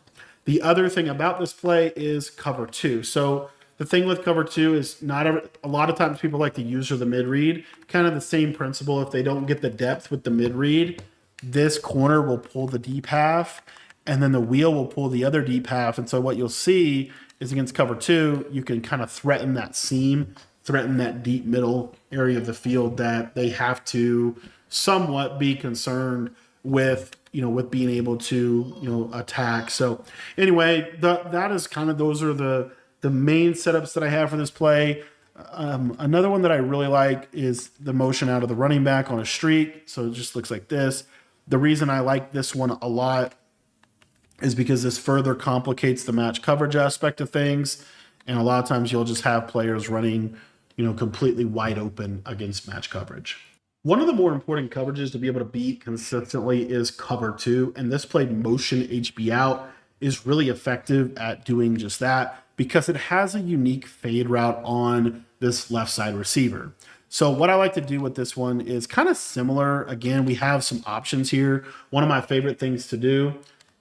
The other thing about this play is cover 2. So the thing with cover 2 is a lot of times people like to use the mid read. Kind of the same principle. If they don't get the depth with the mid read, this corner will pull the deep half, and then the wheel will pull the other deep half. And so what you'll see is against cover 2, you can kind of threaten that seam, threaten that deep middle area of the field that they have to somewhat be concerned with, with being able to, attack. So anyway, that is kind of, those are the main setups that I have for this play. Another one that I really like is the motion out of the running back on a streak. So it just looks like this. The reason I like this one a lot is because this further complicates the match coverage aspect of things. And a lot of times you'll just have players running, completely wide open against match coverage. One of the more important coverages to be able to beat consistently is cover 2. And this play, Motion HB Out, is really effective at doing just that because it has a unique fade route on this left side receiver. So what I like to do with this one is kind of similar. Again, we have some options here. One of my favorite things to do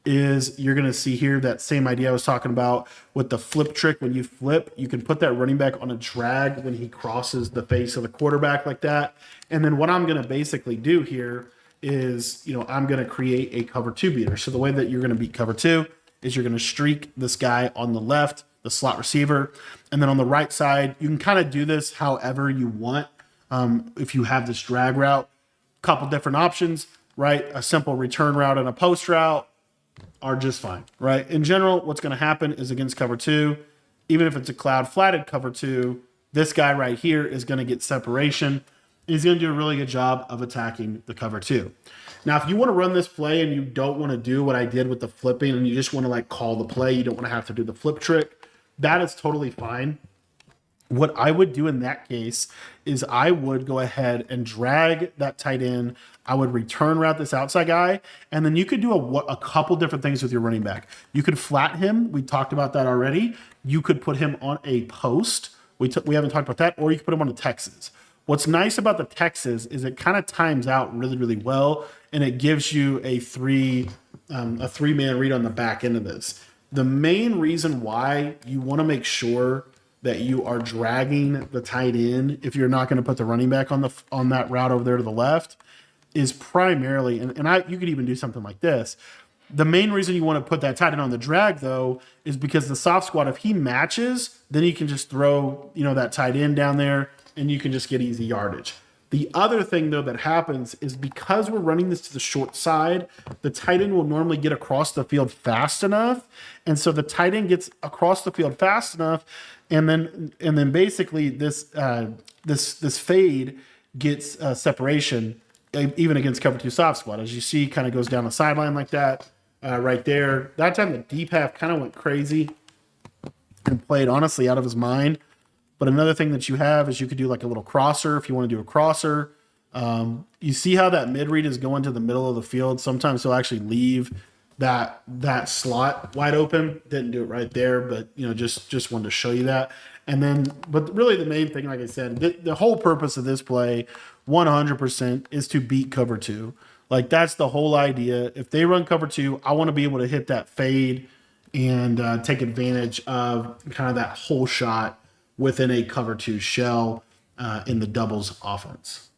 is you're going to see here that same idea I was talking about with the flip trick. When you flip, you can put that running back on a drag when he crosses the face of the quarterback like that. And then what I'm going to basically do here is, I'm going to create a cover 2 beater. So the way that you're going to beat cover 2 is you're going to streak this guy on the left, the slot receiver. And then on the right side, you can kind of do this however you want. If you have this drag route, a couple different options, right? A simple return route and a post route are just fine, right? In general, what's going to happen is against cover 2, even if it's a cloud flatted cover 2, this guy right here is going to get separation. He's going to do a really good job of attacking the cover 2. Now, if you want to run this play and you don't want to do what I did with the flipping and you just want to like call the play, you don't want to have to do the flip trick, that is totally fine. What I would do in that case is I would go ahead and drag that tight end. I would return route this outside guy, and then you could do a couple different things with your running back. You could flat him. We talked about that already. You could put him on a post. We haven't talked about that, or you could put him on the Texas. What's nice about the Texas is it kind of times out really, really well, and it gives you a 3 a three-man read on the back end of this. The main reason why you want to make sure that you are dragging the tight end if you're not going to put the running back on that route over there to the left is primarily, and you could even do something like this. The main reason you want to put that tight end on the drag, though, is because the soft squad, if he matches, then you can just throw, that tight end down there and you can just get easy yardage. The other thing, though, that happens is because we're running this to the short side, the tight end will normally get across the field fast enough. And so the tight end gets across the field fast enough. And then basically this fade gets separation even against cover two soft squad. As you see, kind of goes down the sideline like that right there. That time the deep half kind of went crazy and played honestly out of his mind. But another thing that you have is you could do like a little crosser if you want to do a crosser. You see how that mid read is going to the middle of the field. Sometimes he'll actually leave that slot wide open. Didn't do it right there, but just wanted to show you that. And then, but really the main thing, like I said, the whole purpose of this play 100% is to beat cover two. Like that's the whole idea. If they run cover two, I want to be able to hit that fade and take advantage of kind of that whole shot within a cover two shell in the doubles offense.